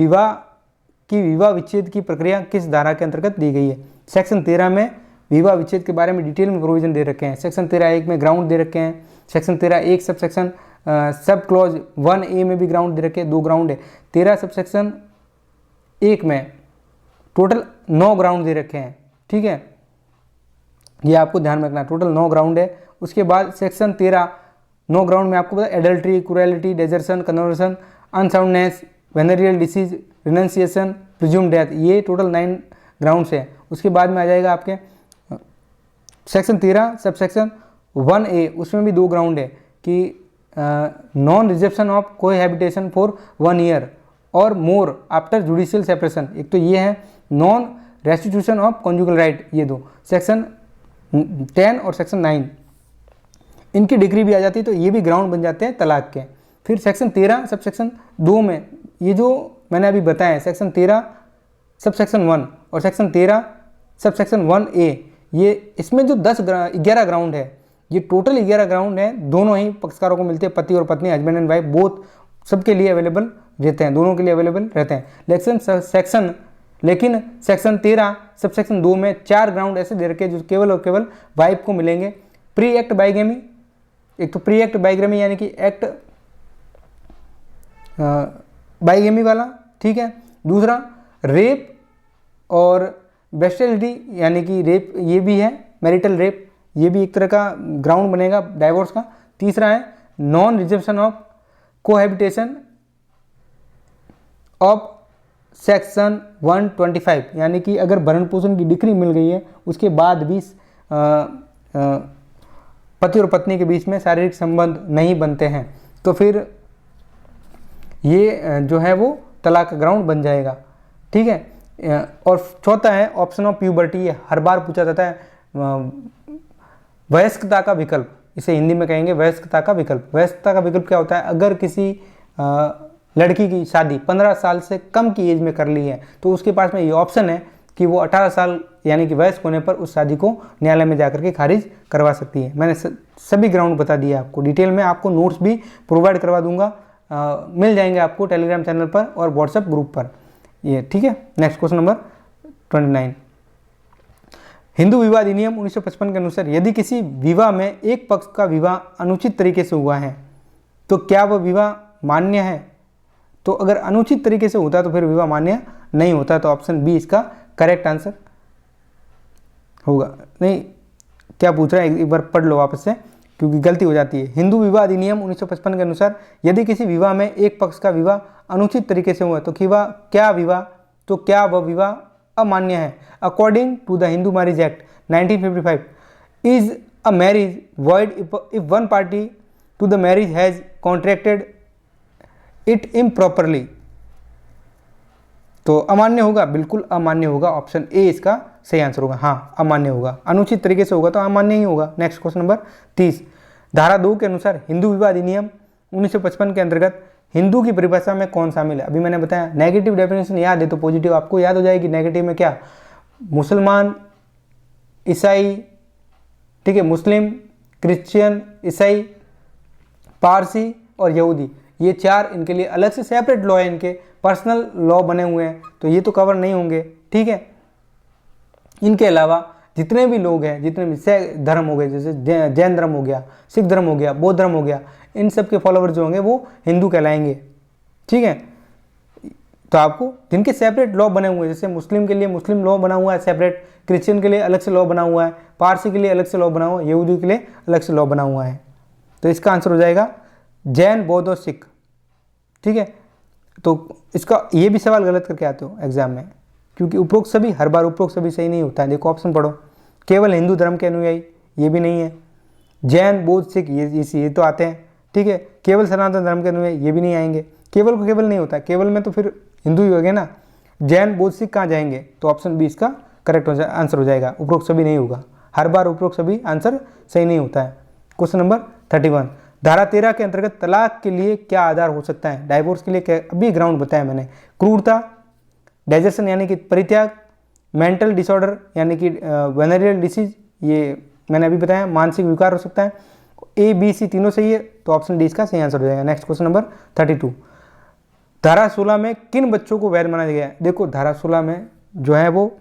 विवाह विच्छेद की प्रक्रिया किस धारा के अंतर्गत दी गई है। सेक्शन 13 में विवाह विच्छेद के बारे में डिटेल में प्रोविजन दे रखे हैं। सेक्शन 13(1) में ग्राउंड दे रखे हैं। Section 13(1) sub section sub clause 1A में भी ग्राउंड दे रखे हैं, 2 ग्राउंड है। 13 सब सेक्शन 1 में टोटल 9 ग्राउंड दे रखे हैं, ठीक है, ये आपको ध्यान में रखना, टोटल 9 ग्राउंड है। उसके बाद सेक्शन 13, 9 ग्राउंड में आपको पता है adultery, cruelty, desertion, conversion, unsoundness, venereal disease, renunciation, presume death, ये टोटल 9 ग्राउंड्स है। उसके बाद में आ जाएगा आपके सेक्शन 13 सब सेक्शन 1A, उसमें भी 2 ग्राउंड है कि non reception of cohabitation for 1 year और मोर आफ्टर जुडिशियल सेपरेशन। एक तो ये है non restitution of conjugal right, ये दो सेक्शन 10 और सेक्शन 9, इनकी डिग्री भी आ जाती है, तो ये भी ग्राउंड बन जाते हैं तलाक के। फिर सेक्शन 13 सब सेक्शन 2 में ये जो मैंने अभी बताया सेक्शन 13 सब सेक्शन 1 और सेक्शन 13 सब सेक्शन 1A, ये इसमें जो 11 ग्राउंड है, ये टोटल 11 ग्राउंड है, दोनों ही पक्षकारों को मिलते हैं, पति और पत्नी, हस्बैंड एंड वाइफ बोथ, सबके लिए अवेलेबल रहते हैं, दोनों के लिए अवेलेबल रहते हैं। लेकिन सेक्शन 13 सब सेक्शन 2 में 4 ग्राउंड ऐसे दे रखे जो केवल और केवल वाइफ को मिलेंगे। प्री एक्ट बाइगेमी, एक तो प्री एक्ट बाइगेमी यानी कि एक्ट बाइगेमी वाला, ठीक है। दूसरा रेप और बेस्टिलिटी यानी कि रेप, ये भी है मैरिटल रेप, ये भी एक तरह का ग्राउंड बनेगा डाइवोर्स का। तीसरा है non reception of cohabitation of section 125, यानी कि अगर भरण पोषण की डिग्री मिल गई है उसके बाद भी पति और पत्नी के बीच में शारीरिक संबंध नहीं बनते हैं, तो फिर ये जो है वो तलाक का ग्राउंड बन जाएगा, ठीक है। और चौथा है ऑप्शन ऑफ प्यूबर्टी, ये हर बार पूछा जाता है, वयस्कता का विकल्प, इसे हिंदी में कहेंगे वयस्कता का विकल्प। वयस्कता का विकल्प क्या होता है, अगर किसी लड़की की शादी 15 साल से कम की एज में कर ली है तो उसके पास में ये ऑप्शन है कि वो 18 साल यानी कि वयस्क होने पर उस शादी को न्यायालय में जाकर के खारिज करवा सकती है। मैंने सभी ग्राउंड बता दिए आपको, डिटेल में आपको नोट्स भी प्रोवाइड करवा दूंगा, मिल जाएंगे आपको टेलीग्राम चैनल पर और व्हाट्सएप ग्रुप पर, ये ठीक है। नेक्स्ट क्वेश्चन नंबर 29, हिंदू विवाह अधिनियम 1955 के अनुसार यदि किसी विवाह में एक पक्ष का विवाह अनुचित तरीके से हुआ है तो क्या वह विवाह मान्य है? तो अगर अनुचित तरीके से होता है तो फिर विवाह मान्य नहीं होता, तो ऑप्शन बी इसका करेक्ट आंसर होगा। नहीं, क्या पूछ रहा है एक बार पढ़ लो वापस से क्योंकि गलती हो जाती है। हिंदू विवाह अधिनियम 1955 के अनुसार यदि किसी विवाह में एक पक्ष का विवाह अनुचित तरीके से हुआ तो क्या वह विवाह अमान्य है? According to the Hindu marriage act 1955, is a marriage void if one party to the marriage has contracted it improperly? तो अमान्य होगा, बिल्कुल अमान्य होगा, ऑप्शन ए इसका सही आंसर होगा। हाँ, अमान्य होगा, अनुचित तरीके से होगा तो अमान्य ही होगा। नेक्स्ट क्वेश्चन नंबर 30, धारा 2 के अनुसार हिंदू विवाह अधिनियम 1955 के अंतर्गत हिंदू की परिभाषा में कौन शामिल है? अभी मैंने बताया नेगेटिव डेफिनेशन याद है तो पॉजिटिव आपको याद हो जाएगी। नेगेटिव में क्या, मुसलमान, ईसाई, ठीक है, मुस्लिम, क्रिश्चियन, ईसाई, पारसी और यहूदी, ये 4 इनके लिए अलग से सेपरेट लॉ है, इनके पर्सनल लॉ बने हुए हैं, तो ये तो कवर नहीं होंगे, ठीक है। इनके अलावा जितने भी लोग हैं, जितने भी धर्म हो गए, जैसे जैन धर्म हो गया, सिख धर्म हो गया, बौद्ध धर्म हो गया, इन सब के फॉलोअर जो होंगे वो हिंदू कहलाएंगे, ठीक है। तो आपको जिनके सेपरेट लॉ बने हुए हैं, जैसे मुस्लिम के लिए मुस्लिम लॉ बना हुआ है सेपरेट, क्रिश्चियन के लिए अलग से लॉ बना हुआ है, पारसी के लिए अलग से लॉ बना हुआ है, यहूदी के लिए अलग से लॉ बना हुआ है, तो इसका आंसर हो जाएगा जैन, बौद्ध और सिख, ठीक है। तो इसका ये भी सवाल गलत करके आते हो एग्जाम में, क्योंकि उपरोक्त सभी, हर बार उपरोक्त सभी सही नहीं होता है। देखो ऑप्शन पढ़ो, केवल हिंदू धर्म के अनुयायी, ये भी नहीं है। जैन, बौद्ध, सिख, ये तो आते हैं, ठीक है। केवल सनातन धर्म के अनुयायी, ये भी नहीं आएंगे। केवल को केवल नहीं होता, केवल में तो फिर हिंदू ही हो गए ना, जैन, बौद्ध, सिख कहाँ जाएंगे? तो ऑप्शन बी इसका करेक्ट आंसर हो जाएगा, उपरोक्त सभी नहीं होगा, हर बार उपरोक्त सभी आंसर सही नहीं होता है। क्वेश्चन नंबर 31, धारा 13 के अंतर्गत तलाक के लिए क्या आधार हो सकता है? डाइवोर्स के लिए क्या, अभी ग्राउंड बताया मैंने, क्रूरता, डेजर्शन यानी कि परित्याग, मेंटल डिसऑर्डर यानी कि वेनेरियल डिसीज, ये मैंने अभी बताया, मानसिक विकार हो सकता है। ए बी सी तीनों सही है, तो ऑप्शन डी इसका सही आंसर हो जाएगा। नेक्स्ट क्वेश्चन नंबर 32, धारा 16 में किन बच्चों को वैध माना गया है? देखो धारा 16 में जो है वो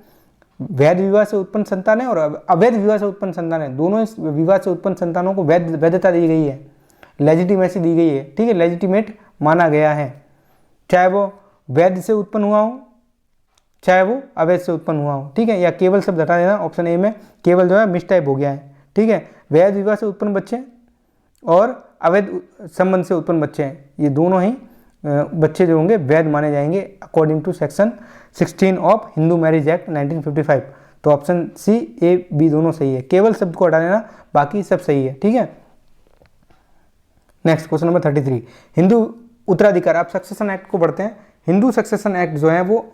वैध विवाह से उत्पन्न संतान है और अवैध विवाह से उत्पन्न संतान है, दोनों इस विवाह से उत्पन्न संतानों को वैधता दी गई है, लेजिटिमेसी दी गई है, ठीक है, लेजिटिमेट माना गया है, चाहे वो वैध से उत्पन्न हुआ हो चाहे वो अवैध से उत्पन्न हुआ हो, ठीक है। या केवल शब्द हटा देना, ऑप्शन ए में केवल जो है मिसटाइप हो गया है, ठीक है। वैध विवाह से उत्पन्न बच्चे और अवैध संबंध से उत्पन्न बच्चे हैं, ये दोनों ही बच्चे जो होंगे वैध माने जाएंगे according to section 16 of Hindu marriage act 1955। तो ऑप्शन सी, ए, बी दोनों सही है। केवल शब्द को हटा देना, बाकी सब सही है, ठीक है। नेक्स्ट क्वेश्चन नंबर 33, हिंदू उत्तराधिकार। आप सक्सेशन एक्ट को पढ़ते हैं। हिंदू सक्सेशन एक्ट जो है वो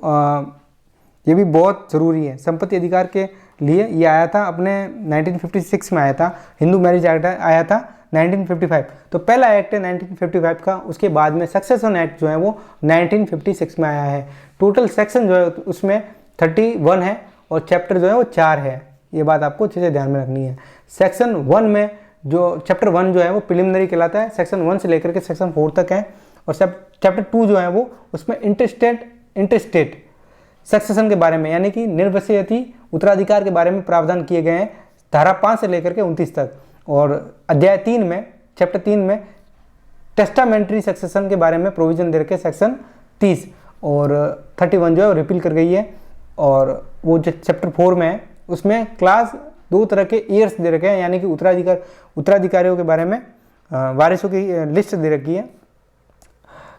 ये भी बहुत ज़रूरी है संपत्ति अधिकार के लिए। ये आया था अपने 1956 में आया था। हिंदू मैरिज एक्ट आया था 1955। तो पहला एक्ट है 1955 का, उसके बाद में सक्सेशन एक्ट जो है वो 1956 में आया है। टोटल सेक्शन जो है उसमें 31 है और चैप्टर जो है वो 4 है। ये बात आपको अच्छे से ध्यान में रखनी है। सेक्शन 1 में जो चैप्टर 1 जो है वो प्रिलिमिनरी कहलाता है, सेक्शन 1 से लेकर के सेक्शन 4 तक है। और चैप्टर 2 जो है वो उसमें इंटरस्टेट सक्सेशन के बारे में, यानी कि निर्वसीयती उत्तराधिकार के बारे में प्रावधान किए गए हैं, धारा 5 से लेकर के 29 तक। और अध्याय 3 में, चैप्टर 3 में टेस्टामेंट्री सक्सेशन के बारे में प्रोविजन दे रखे सेक्शन 30 और 31 जो है रिपील कर गई है। और वो जो चैप्टर 4 में है उसमें क्लास 2 तरह के ईयर्स दे रखे हैं, यानी कि उत्तराधिकारियों के बारे में वारिसों की लिस्ट दे रखी है।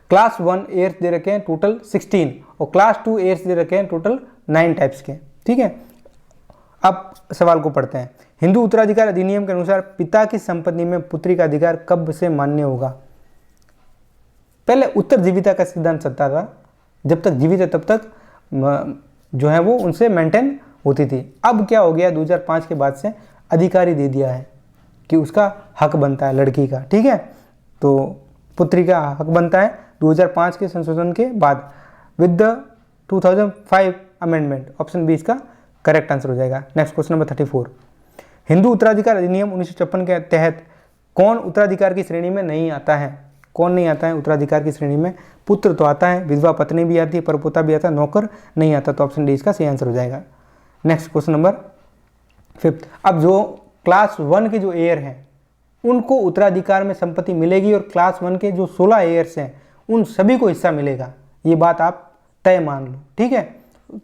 क्लास 1 ईयर्स दे रखे हैं टोटल 16 और क्लास 2 ईयर्स दे रखे हैं टोटल 9 टाइप्स के, ठीक है। अब सवाल को पढ़ते हैं। हिंदू उत्तराधिकार अधिनियम के अनुसार पिता की संपत्ति में पुत्री का अधिकार कब से मान्य होगा? पहले उत्तरजीविता का सिद्धांत चलता था, जब तक जीवित है तब तक जो है वो उनसे मेंटेन होती थी। अब क्या हो गया, 2005 के बाद से अधिकारी दे दिया है कि उसका हक बनता है लड़की का, ठीक है। तो पुत्री का हक बनता है 2005 के संशोधन के बाद with the 2005 amendment. Option B इसका करेक्ट आंसर हो जाएगा। नेक्स्ट क्वेश्चन नंबर 34, हिंदू उत्तराधिकार अधिनियम 1956 के तहत कौन उत्तराधिकार की श्रेणी में नहीं आता है? कौन नहीं आता है उत्तराधिकार की श्रेणी में? पुत्र तो आता है, विधवा पत्नी भी आती है, परपोता भी आता है, नौकर नहीं आता। तो ऑप्शन डी इसका सही आंसर हो जाएगा। नेक्स्ट क्वेश्चन नंबर 5, अब जो क्लास 1 के जो एयर हैं उनको उत्तराधिकार में संपत्ति मिलेगी और क्लास 1 के जो 16 एयर्स हैं उन सभी को हिस्सा मिलेगा। ये बात आप तय मान लो, ठीक है।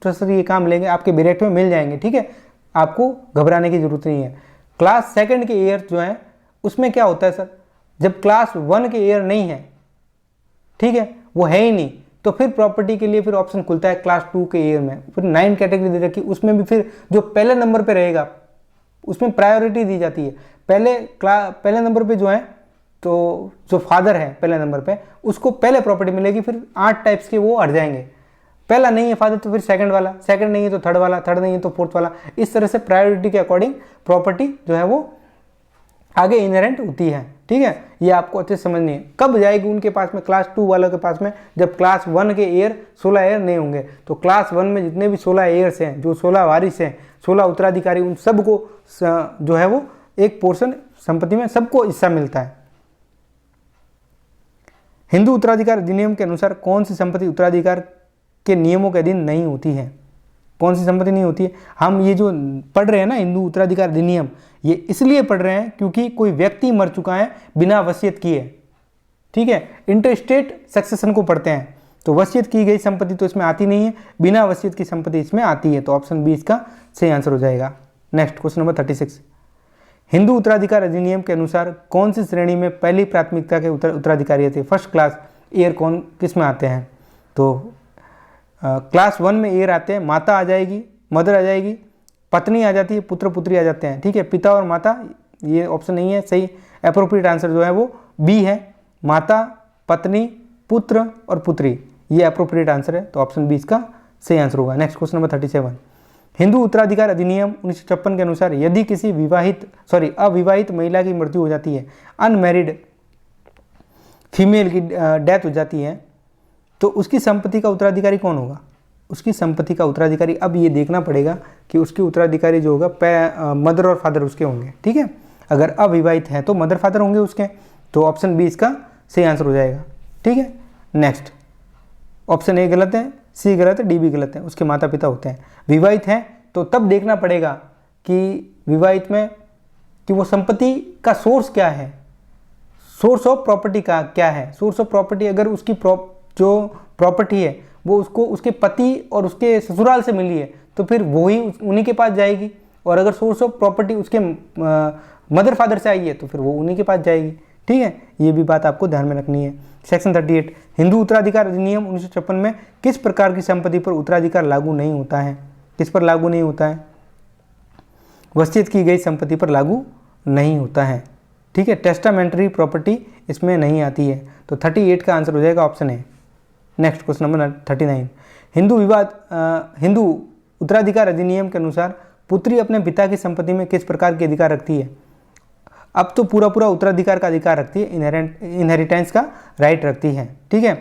तो सर ये काम लेंगे आपके डायरेक्ट में मिल जाएंगे, ठीक है, आपको घबराने की जरूरत नहीं है। क्लास 2 के एयर जो हैं उसमें क्या होता है सर, जब क्लास 1 के एयर नहीं है, ठीक है, वो है ही नहीं, तो फिर प्रॉपर्टी के लिए फिर ऑप्शन खुलता है क्लास 2 के एयर में। फिर 9 कैटेगरी दे रखी, उसमें भी फिर जो पहले नंबर पे रहेगा उसमें प्रायोरिटी दी जाती है। पहले नंबर पे जो है तो जो फादर है पहले नंबर पे उसको पहले प्रॉपर्टी मिलेगी, फिर 8 टाइप्स के वो हट जाएंगे। पहला नहीं है फादर तो फिर सेकंड वाला, सेकंड नहीं है तो थर्ड वाला, थर्ड नहीं है तो फोर्थ वाला। इस तरह से प्रायोरिटी के अकॉर्डिंग प्रॉपर्टी जो है वो आगे इनहेरेंट होती है, ठीक है। ये आपको अच्छे से समझनी है। कब जाएगी उनके पास में, क्लास 2 वालों के पास में, जब क्लास 1 के एयर 16 एयर नहीं होंगे। तो क्लास 1 में जितने भी 16 एयर्स हैं, जो 16 वारिस हैं, 16 उत्तराधिकारी, उन सबको जो है वो एक पोर्शन संपत्ति में सबको हिस्सा मिलता है। हिंदू उत्तराधिकार अधिनियम के अनुसार कौन सी संपत्ति उत्तराधिकार के नियमों के अधीन नहीं होती है? कौन सी संपत्ति नहीं होती है? हम ये जो पढ़ रहे हैं ना हिंदू उत्तराधिकार अधिनियम, ये इसलिए पढ़ रहे हैं क्योंकि कोई व्यक्ति मर चुका है बिना वसीयत किए, ठीक है। इंटरस्टेट सक्सेशन को पढ़ते हैं तो वसीयत की गई संपत्ति तो इसमें आती नहीं है, बिना वसीयत की संपत्ति इसमें आती है। तो ऑप्शन बी इसका सही आंसर हो जाएगा। नेक्स्ट क्वेश्चन नंबर 36, हिंदू उत्तराधिकार अधिनियम के अनुसार कौन सी श्रेणी में पहली प्राथमिकता के उत्तराधिकारी थे? फर्स्ट क्लास एयर कौन किस में आते हैं? तो क्लास 1 में एयर आते हैं, माता आ जाएगी, मदर आ जाएगी, पत्नी आ जाती है, पुत्र पुत्री आ जाते हैं, ठीक है। पिता और माता ये ऑप्शन नहीं है, सही अप्रोप्रिएट आंसर जो है वो बी है। माता, पत्नी, पुत्र और पुत्री, ये अप्रोप्रिएट आंसर है। तो ऑप्शन बी इसका सही आंसर होगा। नेक्स्ट क्वेश्चन नंबर 37, हिंदू उत्तराधिकार अधिनियम 1956 के अनुसार यदि किसी अविवाहित महिला की मृत्यु हो जाती है, अनमैरिड फीमेल की डेथ हो जाती है, तो उसकी संपत्ति का उत्तराधिकारी कौन होगा? उसकी संपत्ति का उत्तराधिकारी अब ये देखना पड़ेगा कि उसके उत्तराधिकारी जो होगा मदर और फादर उसके होंगे, ठीक है। अगर अविवाहित हैं तो मदर फादर होंगे उसके। तो ऑप्शन बी इसका सही आंसर हो जाएगा, ठीक है। नेक्स्ट ऑप्शन ए गलत है, सी गलत है, डी भी गलत है, उसके माता पिता होते हैं। विवाहित हैं तो तब देखना पड़ेगा कि विवाहित में कि वो संपत्ति का सोर्स क्या है, सोर्स ऑफ प्रॉपर्टी का क्या है। सोर्स ऑफ प्रॉपर्टी अगर उसकी जो प्रॉपर्टी है वो उसको उसके पति और उसके ससुराल से मिली है तो फिर वही उन्हीं के पास जाएगी, और अगर सोर्स ऑफ प्रॉपर्टी उसके मदर फादर से आई है तो फिर वो उन्हीं के पास जाएगी। ठीक है, ये भी बात आपको ध्यान में रखनी है। सेक्शन 38 हिंदू उत्तराधिकार अधिनियम 1956 में किस प्रकार की संपत्ति पर उत्तराधिकार लागू नहीं होता है? किस पर लागू नहीं होता है? वसीयत की गई संपत्ति पर लागू नहीं होता है। ठीक है, टेस्टामेंटरी प्रॉपर्टी इसमें नहीं आती है। तो 38 का आंसर हो जाएगा option A. Next question number 39 Hindu उत्तराधिकार अधिनियम के अनुसार पुत्री अपने पिता की संपत्ति में किस प्रकार के अधिकार रखती है? अब तो पूरा उत्तराधिकार का अधिकार रखती है, इनहेरिटेंस का राइट रखती है। ठीक है,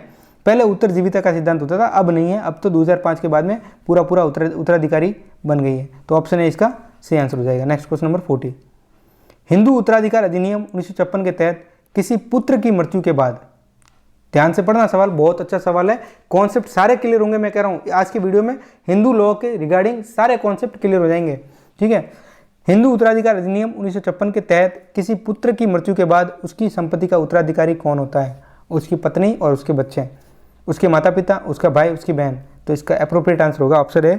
पहले उत्तरजीविता का सिद्धांत होता था, अब नहीं है, अब तो 2005 के बाद में पूरा उत्तराधिकारी बन गई है। तो ऑप्शन ए इसका सही आंसर हो जाएगा। नेक्स्ट क्वेश्चन नंबर 40 हिंदू उत्तराधिकार अधिनियम 1956 के तहत किसी पुत्र की मृत्यु के बाद, ध्यान से पढ़ना सवाल, बहुत अच्छा सवाल है, कॉन्सेप्ट सारे क्लियर होंगे। मैं कह रहा हूँ आज के वीडियो में हिंदू लॉ के रिगार्डिंग सारे कॉन्सेप्ट क्लियर हो जाएंगे। ठीक है, हिंदू उत्तराधिकार अधिनियम 1956 के तहत किसी पुत्र की मृत्यु के बाद उसकी संपत्ति का उत्तराधिकारी कौन होता है? उसकी पत्नी और उसके बच्चे, उसके माता पिता, उसका भाई, उसकी बहन। तो इसका एप्रोप्रिएट आंसर होगा ऑप्शन ए।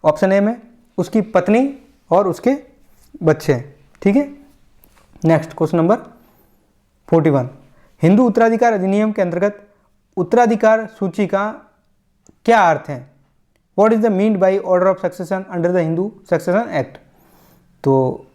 ऑप्शन ए में उसकी पत्नी और उसके बच्चे। ठीक है, नेक्स्ट क्वेश्चन नंबर 41 हिंदू उत्तराधिकार अधिनियम के अंतर्गत उत्तराधिकार सूची का क्या अर्थ है? What is the mean by order of succession under the Hindu succession act? तो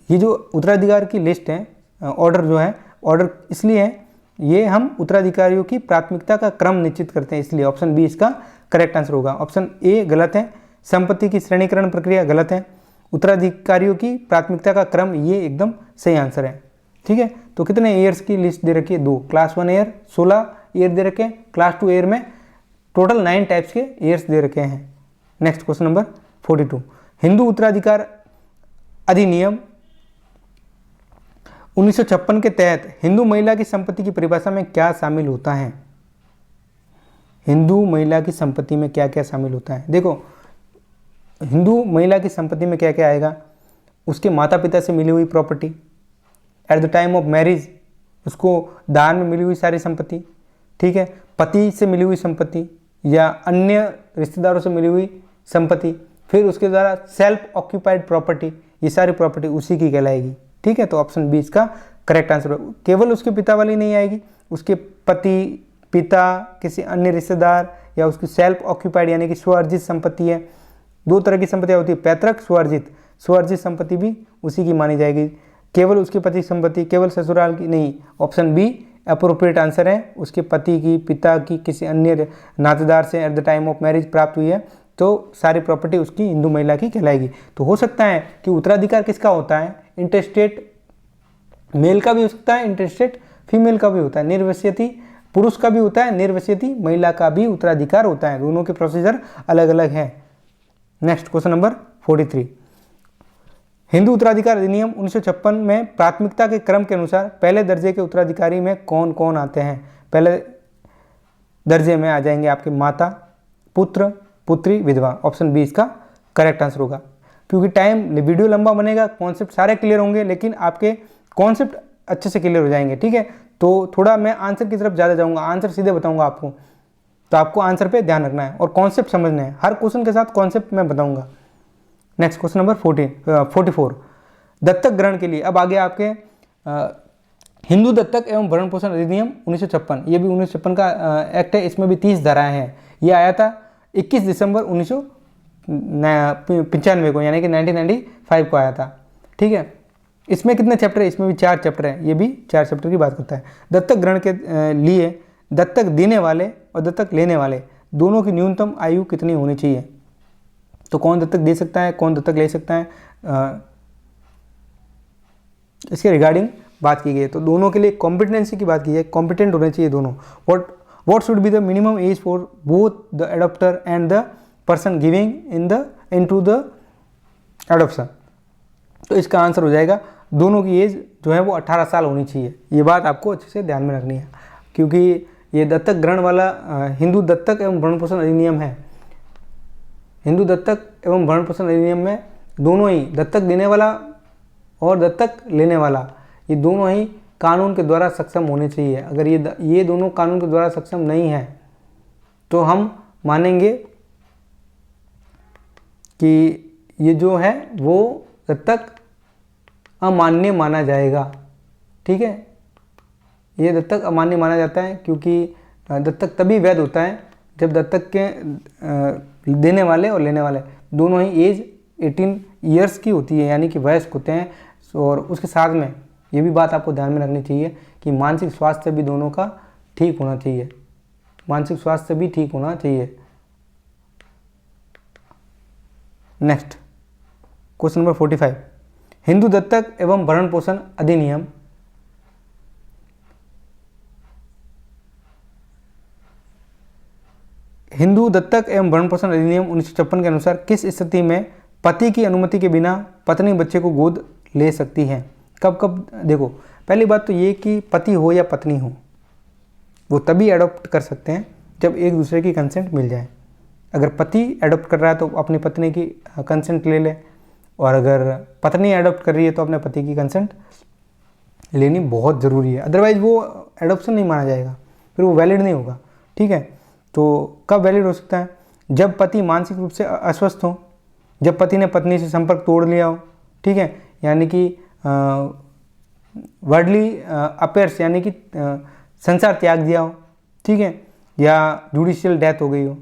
ये जो उत्तराधिकार की लिस्ट है, ऑर्डर जो है, ऑर्डर इसलिए है, ये हम उत्तराधिकारियों की प्राथमिकता का क्रम निश्चित करते हैं, इसलिए ऑप्शन बी इसका करेक्ट आंसर होगा। ऑप्शन ए गलत है, संपत्ति की श्रेणीकरण प्रक्रिया गलत है, उत्तराधिकारियों की प्राथमिकता का क्रम ये एकदम सही आंसर है। ठीक है, तो कितने ईयर्स की लिस्ट दे रखी है? 2। क्लास 1 ईयर 16 ईयर दे रखे हैं, क्लास 2 ईयर में टोटल 9 टाइप्स के ईयर्स दे रखे हैं। नेक्स्ट क्वेश्चन नंबर 42 हिंदू उत्तराधिकार अधिनियम 1956 के तहत हिंदू महिला की संपत्ति की परिभाषा में क्या शामिल होता है? हिंदू महिला की संपत्ति में क्या क्या शामिल होता है? देखो, हिंदू महिला की संपत्ति में क्या क्या आएगा? उसके माता पिता से मिली हुई property, at the time of marriage उसको दान में मिली हुई सारी संपत्ति। ठीक है, पति से मिली हुई संपत्ति या अन्य रिश्तेदारों से मिली हुई संपत्ति, फिर उसके द्वारा सेल्फ ऑक्यूपाइड प्रॉपर्टी, ये सारी प्रॉपर्टी उसी की कहलाएगी। ठीक है, तो ऑप्शन बी इसका करेक्ट आंसर होगा। केवल उसके पिता वाली नहीं आएगी, उसके पति, पिता, किसी अन्य रिश्तेदार या उसकी सेल्फ ऑक्यूपाइड यानी कि स्वअर्जित संपत्ति है। 2 तरह की संपत्तियाँ होती है, पैतृक, स्वअर्जित संपत्ति भी उसी की मानी जाएगी। केवल उसके पति की संपत्ति, केवल ससुराल की नहीं। ऑप्शन बी अप्रोप्रिएट आंसर है, उसके पति की, पिता की, किसी अन्य नातेदार से at the time of marriage प्राप्त हुई है तो सारी प्रॉपर्टी उसकी हिंदू महिला की कहलाएगी। तो हो सकता है कि उत्तराधिकार किसका होता है? इंटेस्टेट मेल का भी हो सकता है, इंटेस्टेट फीमेल का भी होता है, निर्वसियती पुरुष का भी होता है, निर्वसियती महिला का भी उत्तराधिकार होता है। दोनों के प्रोसीजर अलग अलग हैं। नेक्स्ट क्वेश्चन नंबर 43 हिंदू उत्तराधिकार अधिनियम 1956 में प्राथमिकता के क्रम के अनुसार पहले दर्जे के उत्तराधिकारी में कौन कौन आते हैं? पहले दर्जे में आ जाएंगे आपके माता, पुत्र, पुत्री, विधवा। ऑप्शन बी इसका करेक्ट आंसर होगा। क्योंकि वीडियो लंबा बनेगा, कॉन्सेप्ट सारे क्लियर होंगे, लेकिन आपके कॉन्सेप्ट अच्छे से क्लियर हो जाएंगे। ठीक है, तो थोड़ा मैं आंसर की तरफ ज़्यादा जाऊँगा, आंसर सीधे बताऊँगा आपको, तो आपको आंसर पे ध्यान रखना है और कॉन्सेप्ट समझना है। हर क्वेश्चन के साथ कॉन्सेप्ट मैं बताऊँगा। नेक्स्ट क्वेश्चन नंबर 44 दत्तक ग्रहण के लिए अब आगे आपके हिंदू दत्तक एवं भरण पोषण अधिनियम 1956, ये भी 1956 का एक्ट है, इसमें भी 30 धाराएं हैं। ये आया था 21 दिसंबर 1995 को, यानी कि 1995 को आया था। ठीक है, इसमें कितने चैप्टर है? इसमें भी 4 चैप्टर है, ये भी 4 चैप्टर की बात करता है। दत्तक ग्रहण के लिए दत्तक देने वाले और दत्तक लेने वाले दोनों की न्यूनतम आयु कितनी होनी चाहिए? तो कौन दत्तक दे सकता है, कौन दत्तक ले सकता है, इसके रिगार्डिंग बात की गई है। तो दोनों के लिए कॉम्पिटेंसी की बात की है, कॉम्पिटेंट होने चाहिए दोनों। What should be the minimum age for both the adapter and the person giving into the adoption? तो इसका आंसर हो जाएगा दोनों की एज जो है वो 18 साल होनी चाहिए। ये बात आपको अच्छे से ध्यान में रखनी है, क्योंकि ये दत्तक ग्रहण वाला हिंदू दत्तक एवं भरण पोषण अधिनियम है। हिंदू दत्तक एवं भरण पोषण अधिनियम में दोनों ही, दत्तक देने वाला और दत्तक लेने वाला, ये दोनों ही कानून के द्वारा सक्षम होने चाहिए। अगर ये दोनों कानून के द्वारा सक्षम नहीं है तो हम मानेंगे कि ये जो है वो दत्तक अमान्य माना जाएगा। ठीक है, ये दत्तक अमान्य माना जाता है क्योंकि दत्तक तभी वैध होता है जब दत्तक के देने वाले और लेने वाले दोनों ही एज 18 ईयर्स की होती है, यानी कि वयस्क होते हैं। और उसके साथ में ये भी बात आपको ध्यान में रखनी चाहिए कि मानसिक स्वास्थ्य भी दोनों का ठीक होना चाहिए, मानसिक स्वास्थ्य भी ठीक होना चाहिए। नेक्स्ट क्वेश्चन नंबर 45, हिंदू दत्तक एवं भरण पोषण अधिनियम हिंदू दत्तक एवं भरण पोषण अधिनियम 1956 के अनुसार किस स्थिति में पति की अनुमति के बिना पत्नी बच्चे को गोद ले सकती है? कब कब? देखो, पहली बात तो ये कि पति हो या पत्नी हो, वो तभी अडॉप्ट कर सकते हैं जब एक दूसरे की कंसेंट मिल जाए। अगर पति अडॉप्ट कर रहा है तो अपनी पत्नी की कंसेंट ले ले, और अगर पत्नी अडॉप्ट कर रही है तो अपने पति की कंसेंट लेनी बहुत ज़रूरी है, अदरवाइज वो एडॉप्शन नहीं माना जाएगा, फिर वो वैलिड नहीं होगा। ठीक है, तो कब वैलिड हो सकता है? जब पति मानसिक रूप से अस्वस्थ हो, जब पति ने पत्नी से संपर्क तोड़ लिया हो। ठीक है, यानी कि वर्डली अफेयर्स यानी कि संसार त्याग दिया हो। ठीक है, या जुडिशियल डेथ हो गई हो,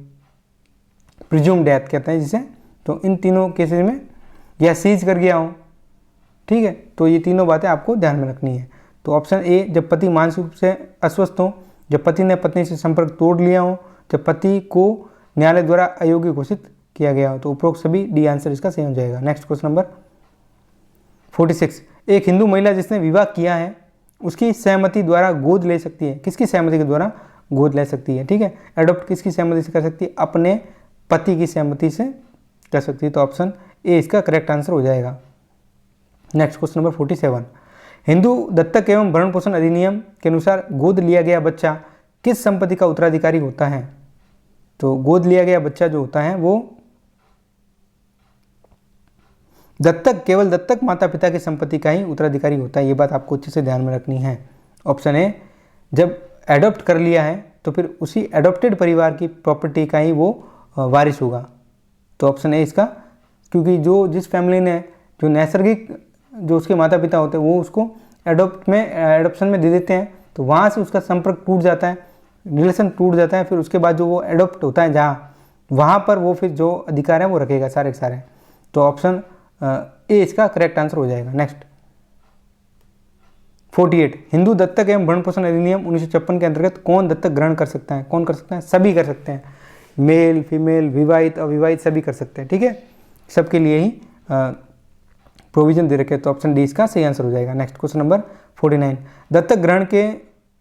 प्रिज्यूम डेथ कहते हैं जिसे, तो इन तीनों केसेस में, या सीज कर गया हो। ठीक है, तो ये तीनों बातें आपको ध्यान में रखनी है। तो ऑप्शन ए, जब पति मानसिक रूप से अस्वस्थ हो, जब पति ने पत्नी से संपर्क तोड़ लिया हो, जब पति को न्यायालय द्वारा अयोग्य घोषित किया गया हो। तो उपरोक्त सभी डी आंसर इसका सही हो जाएगा। नेक्स्ट क्वेश्चन नंबर 46, एक हिंदू महिला जिसने विवाह किया है उसकी सहमति द्वारा गोद ले सकती है। किसकी सहमति के द्वारा गोद ले सकती है? ठीक है, एडॉप्ट किसकी सहमति से कर सकती है? अपने पति की सहमति से कर सकती है। तो ऑप्शन ए इसका करेक्ट आंसर हो जाएगा। नेक्स्ट क्वेश्चन नंबर 47, हिंदू दत्तक एवं भरण पोषण अधिनियम के अनुसार गोद लिया गया बच्चा किस संपत्ति का उत्तराधिकारी होता है? तो गोद लिया गया बच्चा जो होता है वो दत्तक, केवल दत्तक माता पिता की संपत्ति का ही उत्तराधिकारी होता है। ये बात आपको अच्छे से ध्यान में रखनी है। ऑप्शन ए, जब एडॉप्ट कर लिया है तो फिर उसी एडॉप्टेड परिवार की प्रॉपर्टी का ही वो वारिस होगा। तो ऑप्शन ए इसका, क्योंकि जो जिस फैमिली ने जो नैसर्गिक जो उसके माता पिता होते हैं वो उसको एडॉप्शन में दे देते हैं, तो वहाँ से उसका संपर्क टूट जाता है, रिलेशन टूट जाता है। फिर उसके बाद जो वो एडॉप्ट होता है जहाँ, वहाँ पर वो फिर जो अधिकार है वो रखेगा सारे के सारे। तो ऑप्शन ए इसका करेक्ट आंसर हो जाएगा। नेक्स्ट 48, हिंदू दत्तक एवं भरण पोषण अधिनियम 1956 के अंतर्गत कौन दत्तक ग्रहण कर सकता है? कौन कर सकता है? सभी कर सकते हैं, मेल फीमेल विवाहित अविवाहित सभी कर सकते हैं। ठीक है, सबके लिए ही प्रोविजन दे रखे हैं। तो ऑप्शन डी इसका सही आंसर हो जाएगा। नेक्स्ट क्वेश्चन नंबर 49, दत्तक ग्रहण के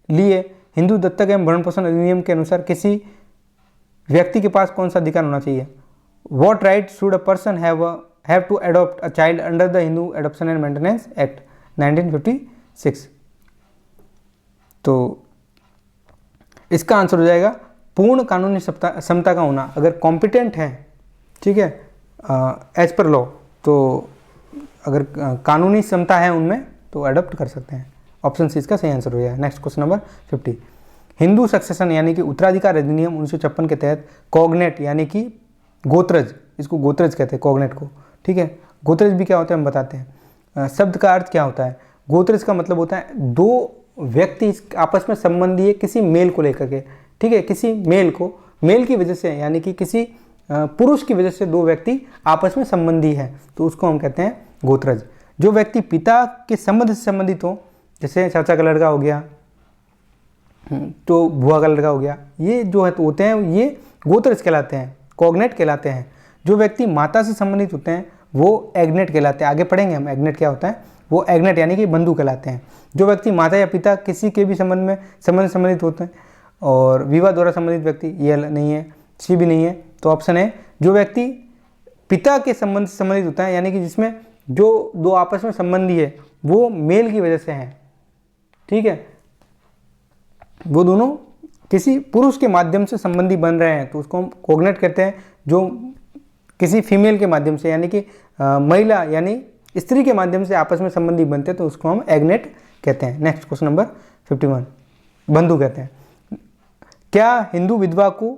लिए हिंदू दत्तक एवं भरण पोषण अधिनियम के अनुसार किसी व्यक्ति के पास कौन सा अधिकार होना चाहिए? What right should a person have to adopt a child under the Hindu adoption and maintenance act 1956? तो इसका आंसर हो जाएगा पूर्ण कानूनी क्षमता का होना। अगर कॉम्पिटेंट है, ठीक है, एज पर लॉ, तो अगर कानूनी क्षमता है उनमें तो अडॉप्ट कर सकते हैं। ऑप्शन सी इसका सही आंसर हो जाएगा। Next question number 50, Hindu succession यानी कि उत्तराधिकार अधिनियम 1956 के तहत कॉग्नेट यानी कि गोत्रज, इसको गोत्रज कहते हैं कॉग्नेट को। ठीक है, गोत्रज भी क्या होता है हम बताते हैं। शब्द का अर्थ क्या होता है? गोत्रज का मतलब होता है दो व्यक्ति आपस में संबंधी है किसी मेल को लेकर के। ठीक है, किसी मेल को, मेल की वजह से यानी कि किसी पुरुष की वजह से दो व्यक्ति आपस में संबंधी है, तो उसको हम कहते हैं गोत्रज। जो व्यक्ति पिता के संबंध से संबंधित हो, जैसे चाचा का लड़का हो गया तो बुआ का लड़का हो गया, ये जो है तो होते हैं ये गोत्रज कहलाते हैं, कॉग्नेट कहलाते हैं। जो व्यक्ति माता से संबंधित होते हैं वो एग्नेट कहलाते हैं। आगे पढ़ेंगे हम एग्नेट क्या होता है, वो एग्नेट यानी कि बंधु कहलाते हैं। जो व्यक्ति माता या पिता किसी के भी संबंधित होते हैं और विवाह द्वारा संबंधित व्यक्ति, ये नहीं है, सी भी नहीं है। तो ऑप्शन है जो व्यक्ति पिता के संबंध से संबंधित होता है यानी कि जिसमें जो दो आपस में संबंधी है वो मेल की वजह से हैं। ठीक है, वो दोनों किसी पुरुष के माध्यम से संबंधी बन रहे हैं तो उसको हम कॉग्नेट कहते हैं। जो किसी फीमेल के माध्यम से यानी कि महिला यानी स्त्री के माध्यम से आपस में संबंधी बनते हैं तो उसको हम एग्नेट कहते हैं। नेक्स्ट क्वेश्चन नंबर 51, बंधु कहते हैं। क्या हिंदू विधवा को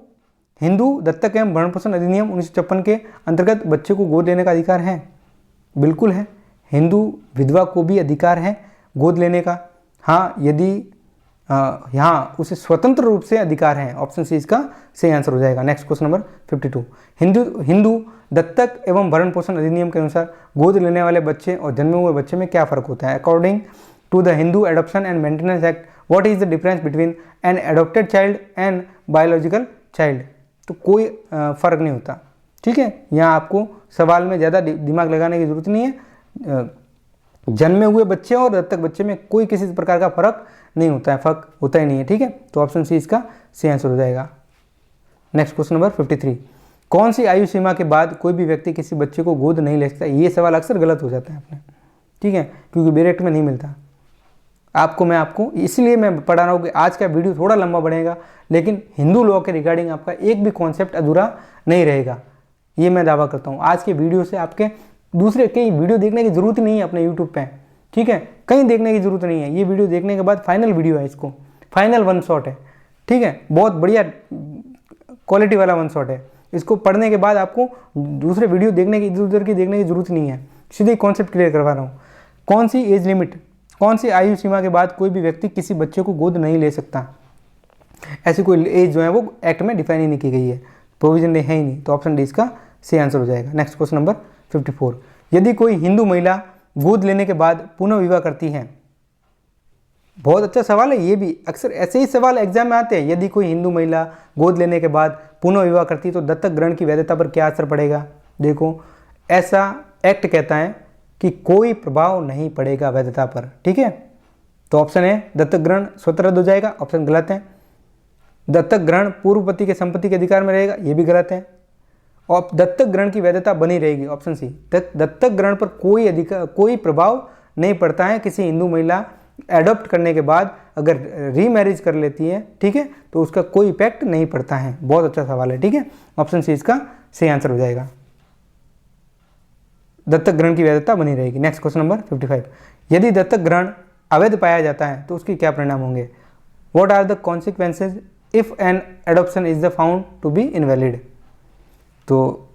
हिंदू दत्तक एवं भरण पोषण अधिनियम 1956 के अंतर्गत बच्चे को गोद लेने का अधिकार है? बिल्कुल है। हिंदू विधवा को भी अधिकार है गोद लेने का। हाँ, यदि यहाँ उसे स्वतंत्र रूप से अधिकार है। ऑप्शन सी इसका सही आंसर हो जाएगा। Next question number 52। हिंदू दत्तक एवं भरण पोषण अधिनियम के अनुसार गोद लेने वाले बच्चे और जन्मे हुए बच्चे में क्या फर्क होता है? According to the Hindu adoption and maintenance act, what is the difference between an adopted child and biological child? तो कोई फर्क नहीं होता। ठीक है, यहाँ आपको सवाल में ज़्यादा दिमाग लगाने की जरूरत नहीं है। जन्मे हुए बच्चे और दत्तक बच्चे में कोई किसी प्रकार का फर्क नहीं होता है, फर्क होता ही नहीं है। ठीक है, तो ऑप्शन सी इसका सही आंसर हो जाएगा। Next question number 53। कौन सी आयु सीमा के बाद कोई भी व्यक्ति किसी बच्चे को गोद नहीं ले सकता? ये सवाल अक्सर गलत हो जाता है अपने, ठीक है, क्योंकि डायरेक्ट में नहीं मिलता आपको इसलिए मैं पढ़ा रहा हूँ कि आज का वीडियो थोड़ा लंबा बढ़ेगा, लेकिन हिंदू लॉ के रिगार्डिंग आपका एक भी कॉन्सेप्ट अधूरा नहीं रहेगा, ये मैं दावा करता हूँ। आज के वीडियो से आपके दूसरे कई वीडियो देखने की जरूरत नहीं है अपने यूट्यूब पे, ठीक है, कहीं देखने की जरूरत नहीं है। ये वीडियो देखने के बाद फाइनल वीडियो है, इसको फाइनल वन शॉट है, ठीक है, बहुत बढ़िया क्वालिटी वाला वन शॉट है। इसको पढ़ने के बाद आपको दूसरे वीडियो देखने की इधर उधर की देखने की जरूरत नहीं है, सीधे कॉन्सेप्ट क्लियर करवा रहा हूँ। कौन सी एज लिमिट, कौन सी आयु सीमा के बाद कोई भी व्यक्ति किसी बच्चे को गोद नहीं ले सकता? ऐसी कोई एज जो है वो एक्ट में डिफाइन ही नहीं की गई है, प्रोविजन है ही नहीं, तो ऑप्शन डी इसका सही आंसर हो जाएगा। Next question number 54। यदि कोई हिंदू महिला गोद लेने के बाद पुनः विवाह करती है, बहुत अच्छा सवाल है ये भी, अक्सर ऐसे ही सवाल एग्जाम में आते हैं। यदि कोई हिंदू महिला गोद लेने के बाद पुनः विवाह करती है तो दत्तक ग्रहण की वैधता पर क्या असर पड़ेगा? देखो, ऐसा एक्ट कहता है कि कोई प्रभाव नहीं पड़ेगा वैधता पर, ठीक है, तो ऑप्शन है दत्तक ग्रहण स्वतः रद्द हो जाएगा, ऑप्शन गलत है। दत्तक ग्रहण पूर्व पति के संपत्ति के अधिकार में रहेगा, ये भी गलत है। और दत्तक ग्रहण की वैधता बनी रहेगी, ऑप्शन सी। दत्तक ग्रहण पर कोई प्रभाव नहीं पड़ता है। किसी हिंदू महिला एडॉप्ट करने के बाद अगर रीमैरिज कर लेती है, ठीक है, तो उसका कोई इफेक्ट नहीं पड़ता है। बहुत अच्छा सवाल है, ठीक है, ऑप्शन सी इसका सही आंसर हो जाएगा। दत्तक ग्रहण की वैधता बनी रहेगी। Next question number 55। यदि दत्तक ग्रहण अवैध पाया जाता है तो उसके क्या परिणाम होंगे? What are the consequences if an adoption is the found to be invalid? तो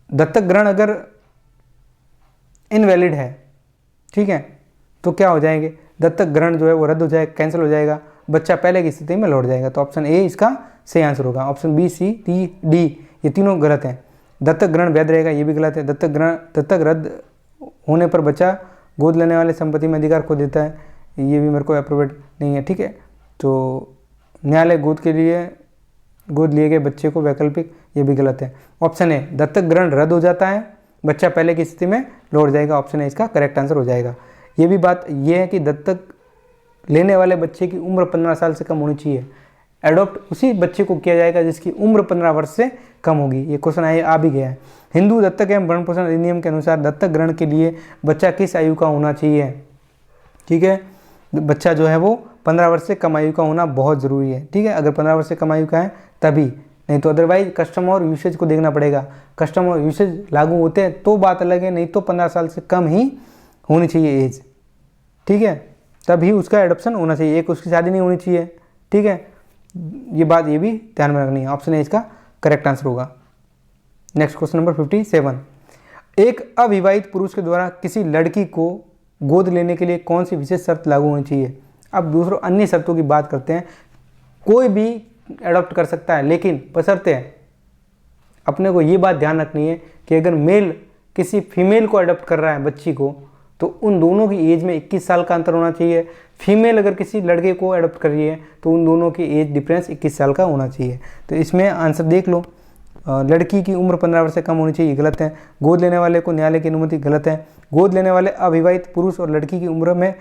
दत्तक ग्रहण अगर इनवैलिड है, ठीक है, तो क्या हो जाएंगे? दत्तक ग्रहण जो है वो रद्द हो जाएगा, कैंसिल हो जाएगा, बच्चा पहले की स्थिति में लौट जाएगा। तो ऑप्शन ए इसका सही आंसर होगा। ऑप्शन बी, सी, डी ये तीनों गलत हैं। दत्तक ग्रहण वैध रहेगा, ये भी गलत है। दत्तक रद्द होने पर बच्चा गोद लेने वाले संपत्ति में अधिकार खो देता है, ये भी मेरे को अप्रूवेड नहीं है, ठीक है। तो न्यायालय गोद लिए गए बच्चे को वैकल्पिक, ये भी गलत है। ऑप्शन ए दत्तक ग्रहण रद्द हो जाता है, बच्चा पहले की स्थिति में लौट जाएगा, ऑप्शन ए इसका करेक्ट आंसर हो जाएगा। ये भी बात ये है कि दत्तक लेने वाले बच्चे की उम्र 15 साल से कम होनी चाहिए। एडॉप्ट उसी बच्चे को किया जाएगा जिसकी उम्र 15 वर्ष से कम होगी। ये क्वेश्चन आ भी गया है। हिंदू दत्तक एवं भरण पोषण अधिनियम के अनुसार दत्तक ग्रहण के लिए बच्चा किस आयु का होना चाहिए? ठीक है, बच्चा जो है वो 15 वर्ष से कम आयु का होना बहुत ज़रूरी है, ठीक है। अगर 15 वर्ष से कम आयु का है तभी, नहीं तो अदरवाइज कस्टम और यूसेज को देखना पड़ेगा। कस्टम और यूसेज लागू होते हैं तो बात अलग है, नहीं तो 15 साल से कम ही होनी चाहिए एज, ठीक है, तभी उसका एडॉप्शन होना चाहिए। एक उसकी शादी नहीं होनी चाहिए, ठीक है, ये बात ये भी ध्यान में रखनी है। ऑप्शन ए इसका करेक्ट आंसर होगा। Next question number 57। एक अविवाहित पुरुष के द्वारा किसी लड़की को गोद लेने के लिए कौन सी विशेष शर्त लागू होनी चाहिए? अब दूसरों अन्य शर्तों की बात करते हैं। कोई भी एडॉप्ट कर सकता है, लेकिन बशर्ते अपने को ये बात ध्यान रखनी है कि अगर मेल किसी फीमेल को एडॉप्ट कर रहा है बच्ची को, तो उन दोनों की एज में 21 साल का अंतर होना चाहिए। फीमेल अगर किसी लड़के को एडॉप्ट कर रही है तो उन दोनों की एज डिफरेंस 21 साल का होना चाहिए। तो इसमें आंसर देख लो, लड़की की उम्र 15 वर्ष से कम होनी चाहिए, गलत है। गोद लेने वाले को न्यायालय की अनुमति, गलत है। गोद लेने वाले अविवाहित पुरुष और लड़की की उम्र में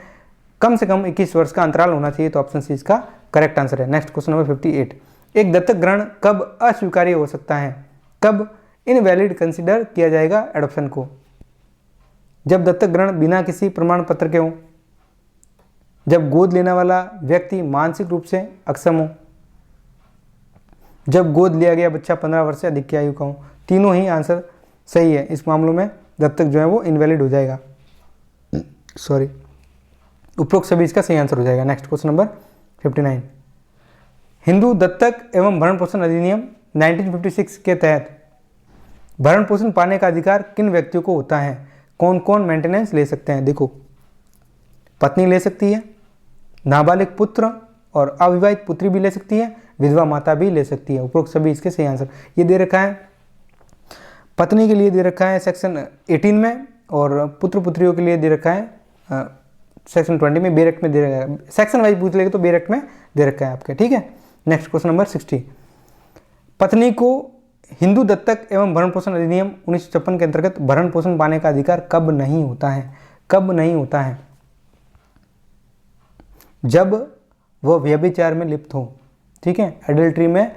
कम से कम 21 वर्ष का अंतराल होना चाहिए, तो ऑप्शन सी इसका करेक्ट आंसर है। Next question number 58। एक दत्तक ग्रहण कब अस्वीकार्य हो सकता है? कब इनवैलिड कंसिडर किया जाएगा एडॉप्शन को? जब दत्तक ग्रहण बिना किसी प्रमाण पत्र के हो, जब गोद लेने वाला व्यक्ति मानसिक रूप से अक्षम हो, जब गोद लिया गया बच्चा 15 वर्ष से अधिक की आयु का हो। तीनों ही आंसर सही है। इस मामलों में दत्तक जो है वो इनवैलिड हो जाएगा, सॉरी, उपरोक्त सभी इसका सही आंसर हो जाएगा। Next question number 59। हिंदू दत्तक एवं भरण पोषण अधिनियम 1956 के तहत भरण पोषण पाने का अधिकार किन व्यक्तियों को होता है? कौन कौन मेंटेनेंस ले सकते हैं? देखो, पत्नी ले सकती है, नाबालिग पुत्र और अविवाहित पुत्री भी ले सकती है, विधवा माता भी ले सकती है। उपरोक्त सभी इसके सही आंसर। ये दे रखा है, पत्नी के लिए दे रखा है सेक्शन 18 में, और पुत्र पुत्रियों के लिए दे रखा है सेक्शन 20 में। बेरेक्ट में दे रखा है, सेक्शन वाइज पूछ लेगा तो बेरेक्ट में दे रखा है आपके, ठीक है। नेक्स्ट क्वेश्चन नंबर 60, पत्नी को हिंदू दत्तक एवं भरण पोषण अधिनियम 1956 के अंतर्गत भरण पोषण पाने का अधिकार कब नहीं होता है? कब नहीं होता है? जब वह व्यभिचार में लिप्त हो, ठीक है, एडल्ट्री में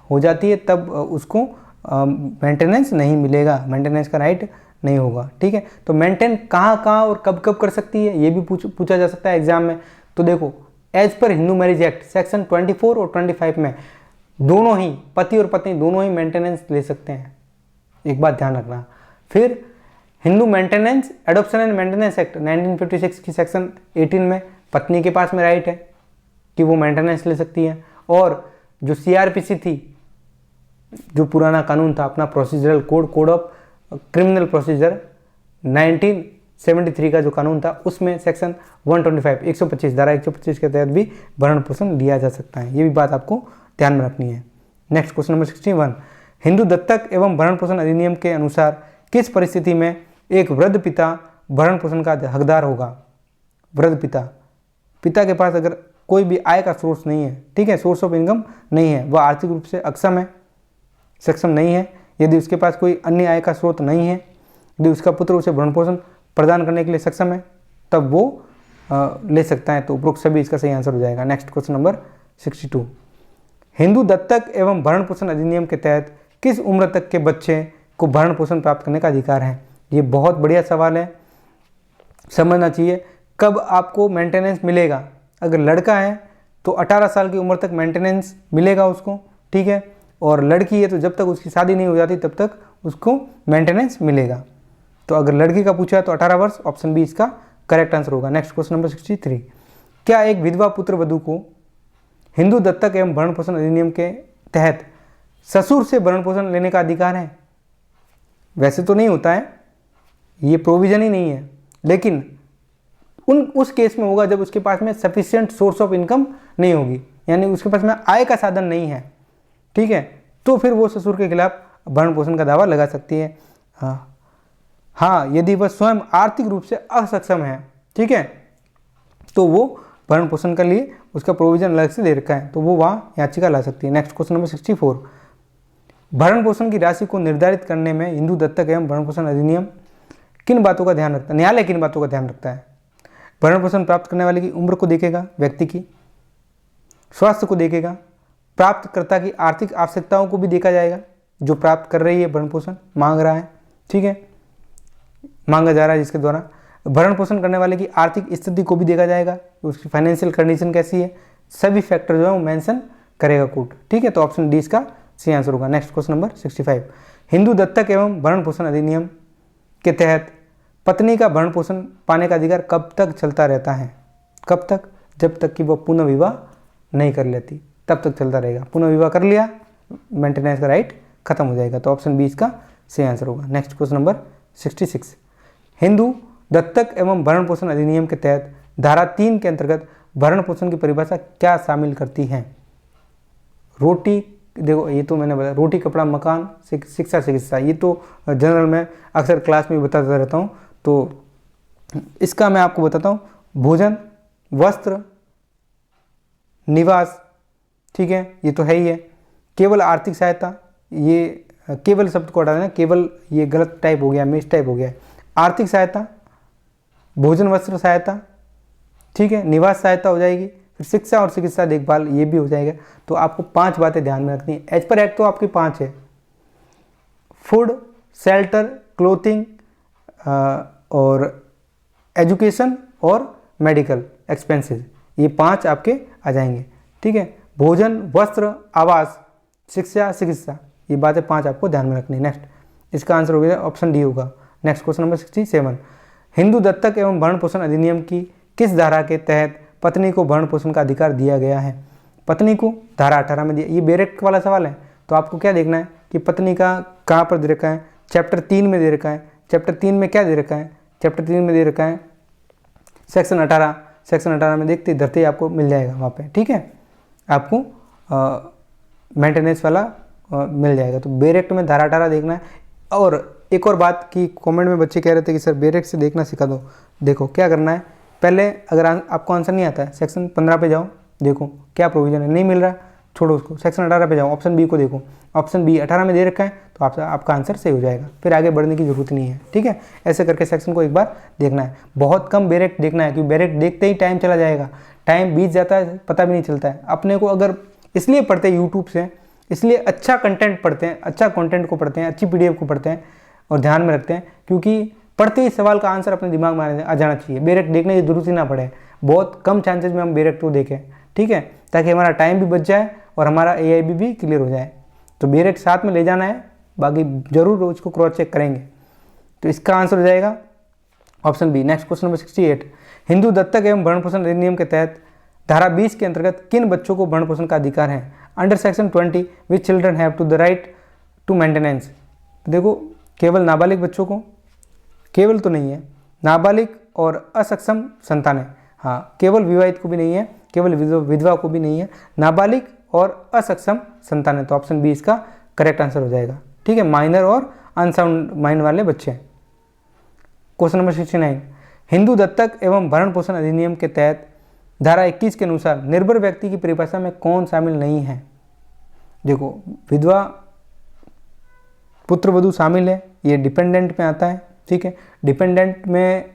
हो जाती है, तब उसको मेंटेनेंस नहीं मिलेगा, मेंटेनेंस का राइट नहीं होगा, ठीक है। तो मेंटेन कहाँ कहाँ और कब कब कर सकती है, ये भी पूछा जा सकता है एग्जाम में। तो देखो, as per Hindu marriage act section 24 और 25 में दोनों ही, पति और पत्नी दोनों ही मेंटेनेंस ले सकते हैं, एक बात ध्यान रखना। फिर Hindu maintenance adoption and maintenance act 1956 की सेक्शन 18 में पत्नी के पास में राइट है कि वो मेंटेनेंस ले सकती है। और जो CRPC थी, जो पुराना कानून था अपना procedural code of criminal procedure 1973 का जो कानून था, उसमें सेक्शन 125 125 धारा 125 के तहत भी भरण पोषण लिया जा सकता है। ये भी बात आपको ध्यान में रखनी है। नेक्स्ट क्वेश्चन नंबर 61, हिंदू दत्तक एवं भरण पोषण अधिनियम के अनुसार किस परिस्थिति में एक वृद्ध पिता भरण पोषण का हकदार होगा? वृद्ध पिता के पास अगर कोई भी आय का सोर्स नहीं है, ठीक है, सोर्स ऑफ इनकम नहीं है, वह आर्थिक रूप से सक्षम नहीं है, यदि उसके पास कोई अन्य आय का स्रोत नहीं है, यदि उसका पुत्र उसे भरण पोषण प्रदान करने के लिए सक्षम है, तब वो ले सकता है। तो उपरोक्त सभी इसका सही आंसर हो जाएगा। नेक्स्ट क्वेश्चन नंबर 62, हिंदू दत्तक एवं भरण पोषण अधिनियम के तहत किस उम्र तक के बच्चे को भरण पोषण प्राप्त करने का अधिकार है? ये बहुत बढ़िया सवाल है, समझना चाहिए। कब आपको मेंटेनेंस मिलेगा? अगर लड़का है तो 18 साल की उम्र तक मेंटेनेंस मिलेगा उसको, ठीक है, और लड़की है तो जब तक उसकी शादी नहीं हो जाती तब तक उसको मेंटेनेंस मिलेगा। तो अगर लड़की का पूछा है तो 18 वर्ष, ऑप्शन बी इसका करेक्ट आंसर होगा। नेक्स्ट क्वेश्चन नंबर 63, क्या एक विधवा पुत्र वधू को हिंदू दत्तक एवं भरण पोषण अधिनियम के तहत ससुर से भरण पोषण लेने का अधिकार है? वैसे तो नहीं होता है, ये प्रोविजन ही नहीं है, लेकिन उस केस में होगा जब उसके पास में सफिशिएंट सोर्स ऑफ इनकम नहीं होगी, यानी उसके पास में आय का साधन नहीं है, ठीक है, तो फिर वो ससुर के खिलाफ भरण पोषण का दावा लगा सकती है। हाँ, यदि वह स्वयं आर्थिक रूप से असक्षम है, ठीक है, तो वो भरण पोषण के लिए उसका प्रोविजन अलग से दे रखा है, तो वो वहाँ याचिका ला सकती है। नेक्स्ट क्वेश्चन नंबर 64, भरण पोषण की राशि को निर्धारित करने में हिंदू दत्तक एवं भरण पोषण अधिनियम किन बातों का ध्यान रखता है? न्यायालय किन बातों का ध्यान रखता है? भरण पोषण प्राप्त करने वाले की उम्र को देखेगा, व्यक्ति की स्वास्थ्य को देखेगा, प्राप्तकर्ता की आर्थिक आवश्यकताओं को भी देखा जाएगा, जो प्राप्त कर रही है भरण पोषण मांग रहा है, ठीक है, मांगा जा रहा है जिसके द्वारा। भरण पोषण करने वाले की आर्थिक स्थिति को भी देखा जाएगा, उसकी फाइनेंशियल कंडीशन कैसी है, सभी फैक्टर जो है वो मेंशन करेगा कोर्ट, ठीक है। तो ऑप्शन डी इसका सही आंसर होगा। नेक्स्ट क्वेश्चन नंबर 65, हिंदू दत्तक एवं भरण पोषण अधिनियम के तहत पत्नी का भरण पोषण पाने का अधिकार कब तक चलता रहता है? कब तक? जब तक कि वह पुनः विवाह नहीं कर लेती, तब तक चलता रहेगा। पुनः विवाह कर लिया, मेंटेनेंस का राइट खत्म हो जाएगा। तो ऑप्शन बी इसका सही आंसर होगा। नेक्स्ट क्वेश्चन नंबर 66, हिंदू दत्तक एवं भरण पोषण अधिनियम के तहत धारा 3 के अंतर्गत भरण पोषण की परिभाषा क्या शामिल करती है? रोटी, देखो ये तो मैंने बताया, रोटी कपड़ा मकान शिक्षा चिकित्सा, ये तो जनरल में अक्सर क्लास में बताता रहता हूँ, तो इसका मैं आपको बताता हूँ। भोजन, वस्त्र, निवास, ठीक है, ये तो है ही है। केवल आर्थिक सहायता, ये केवल शब्द को हटा देना, केवल ये गलत टाइप हो गया, मिस टाइप हो गया। आर्थिक सहायता, भोजन वस्त्र सहायता, ठीक है, निवास सहायता हो जाएगी, फिर शिक्षा और चिकित्सा देखभाल ये भी हो जाएगा। तो आपको 5 बातें ध्यान में रखनी है। एज पर एक्ट तो आपकी 5 है, फूड, शेल्टर, क्लोथिंग और एजुकेशन और मेडिकल एक्सपेंसेस, ये 5 आपके आ जाएंगे, ठीक है। भोजन, वस्त्र, आवास, शिक्षा, चिकित्सा, ये बातें 5 आपको ध्यान में रखनी है। नेक्स्ट इसका आंसर हो गया ऑप्शन डी होगा। नेक्स्ट क्वेश्चन नंबर 67, हिंदू दत्तक एवं भरण पोषण अधिनियम की किस धारा के तहत पत्नी को भरण पोषण का अधिकार दिया गया है? पत्नी को धारा 18 में दिया, ये बेरेक्ट वाला सवाल है, तो आपको क्या देखना है कि पत्नी का कहाँ पर दे रखा है, चैप्टर 3 में दे रखा है। चैप्टर 3 में क्या दे रखा है, चैप्टर 3 में दे रखा है सेक्शन 18। सेक्शन 18 में देखते धरते ही आपको मिल जाएगा वहाँ पे, ठीक है, आपको मेंटेनेंस वाला मिल जाएगा। तो बेरेक्ट में धारा 18 देखना है। और एक और बात कि कमेंट में बच्चे कह रहे थे कि सर बेरेक्ट से देखना सिखा दो। देखो क्या करना है, पहले अगर आपको आंसर नहीं आता है सेक्शन 15 पे जाओ, देखो क्या प्रोविजन है, नहीं मिल रहा छोड़ो उसको, सेक्शन 18 पे जाओ, ऑप्शन बी को देखो, ऑप्शन बी 18 में दे रखा है तो आपका आंसर सही हो जाएगा, फिर आगे बढ़ने की जरूरत नहीं है, ठीक है। ऐसे करके सेक्शन को एक बार देखना है, बहुत कम बेरेक्ट देखना है, क्योंकि बेरेक्ट देखते ही टाइम चला जाएगा, टाइम बीत जाता है, पता भी नहीं चलता है। अपने को अगर इसलिए पढ़ते हैं यूट्यूब से, इसलिए अच्छा कंटेंट पढ़ते हैं, अच्छा कंटेंट को पढ़ते हैं, अच्छी PDF को पढ़ते हैं और ध्यान में रखते हैं, क्योंकि पढ़ते ही सवाल का आंसर अपने दिमाग में आ जाना चाहिए, बेरेक्ट देखने की जरूरत ही ना पड़े। बहुत कम चांसेस में हम बेरेक्ट को देखें, ठीक है, ताकि हमारा टाइम भी बच जाए और हमारा AIB भी क्लियर हो जाए। तो बेरेक्ट साथ में ले जाना है, बाकी जरूर उसको क्रॉस चेक करेंगे। तो इसका आंसर हो जाएगा option B. Next question number 68, Hindu दत्तक एवं भरण पोषण अधिनियम के तहत धारा 20 के अंतर्गत किन बच्चों को भरण पोषण का अधिकार है? Under section 20 which children have to the right to maintenance. देखो केवल नाबालिग बच्चों को, केवल तो नहीं है, नाबालिग और असक्षम संतानें, हाँ केवल विवाहित को भी नहीं है, केवल विधवा को भी नहीं है, नाबालिग और असक्षम संतानें। तो ऑप्शन बी इसका करेक्ट आंसर हो जाएगा, ठीक है, माइनर और अनसाउंड माइंड वाले बच्चे। क्वेश्चन नंबर 69, हिंदू दत्तक एवं भरण पोषण अधिनियम के तहत धारा 21 के अनुसार निर्भर व्यक्ति की परिभाषा में कौन शामिल नहीं है? देखो विधवा पुत्र वधू शामिल है, ये डिपेंडेंट में आता है, ठीक है। डिपेंडेंट में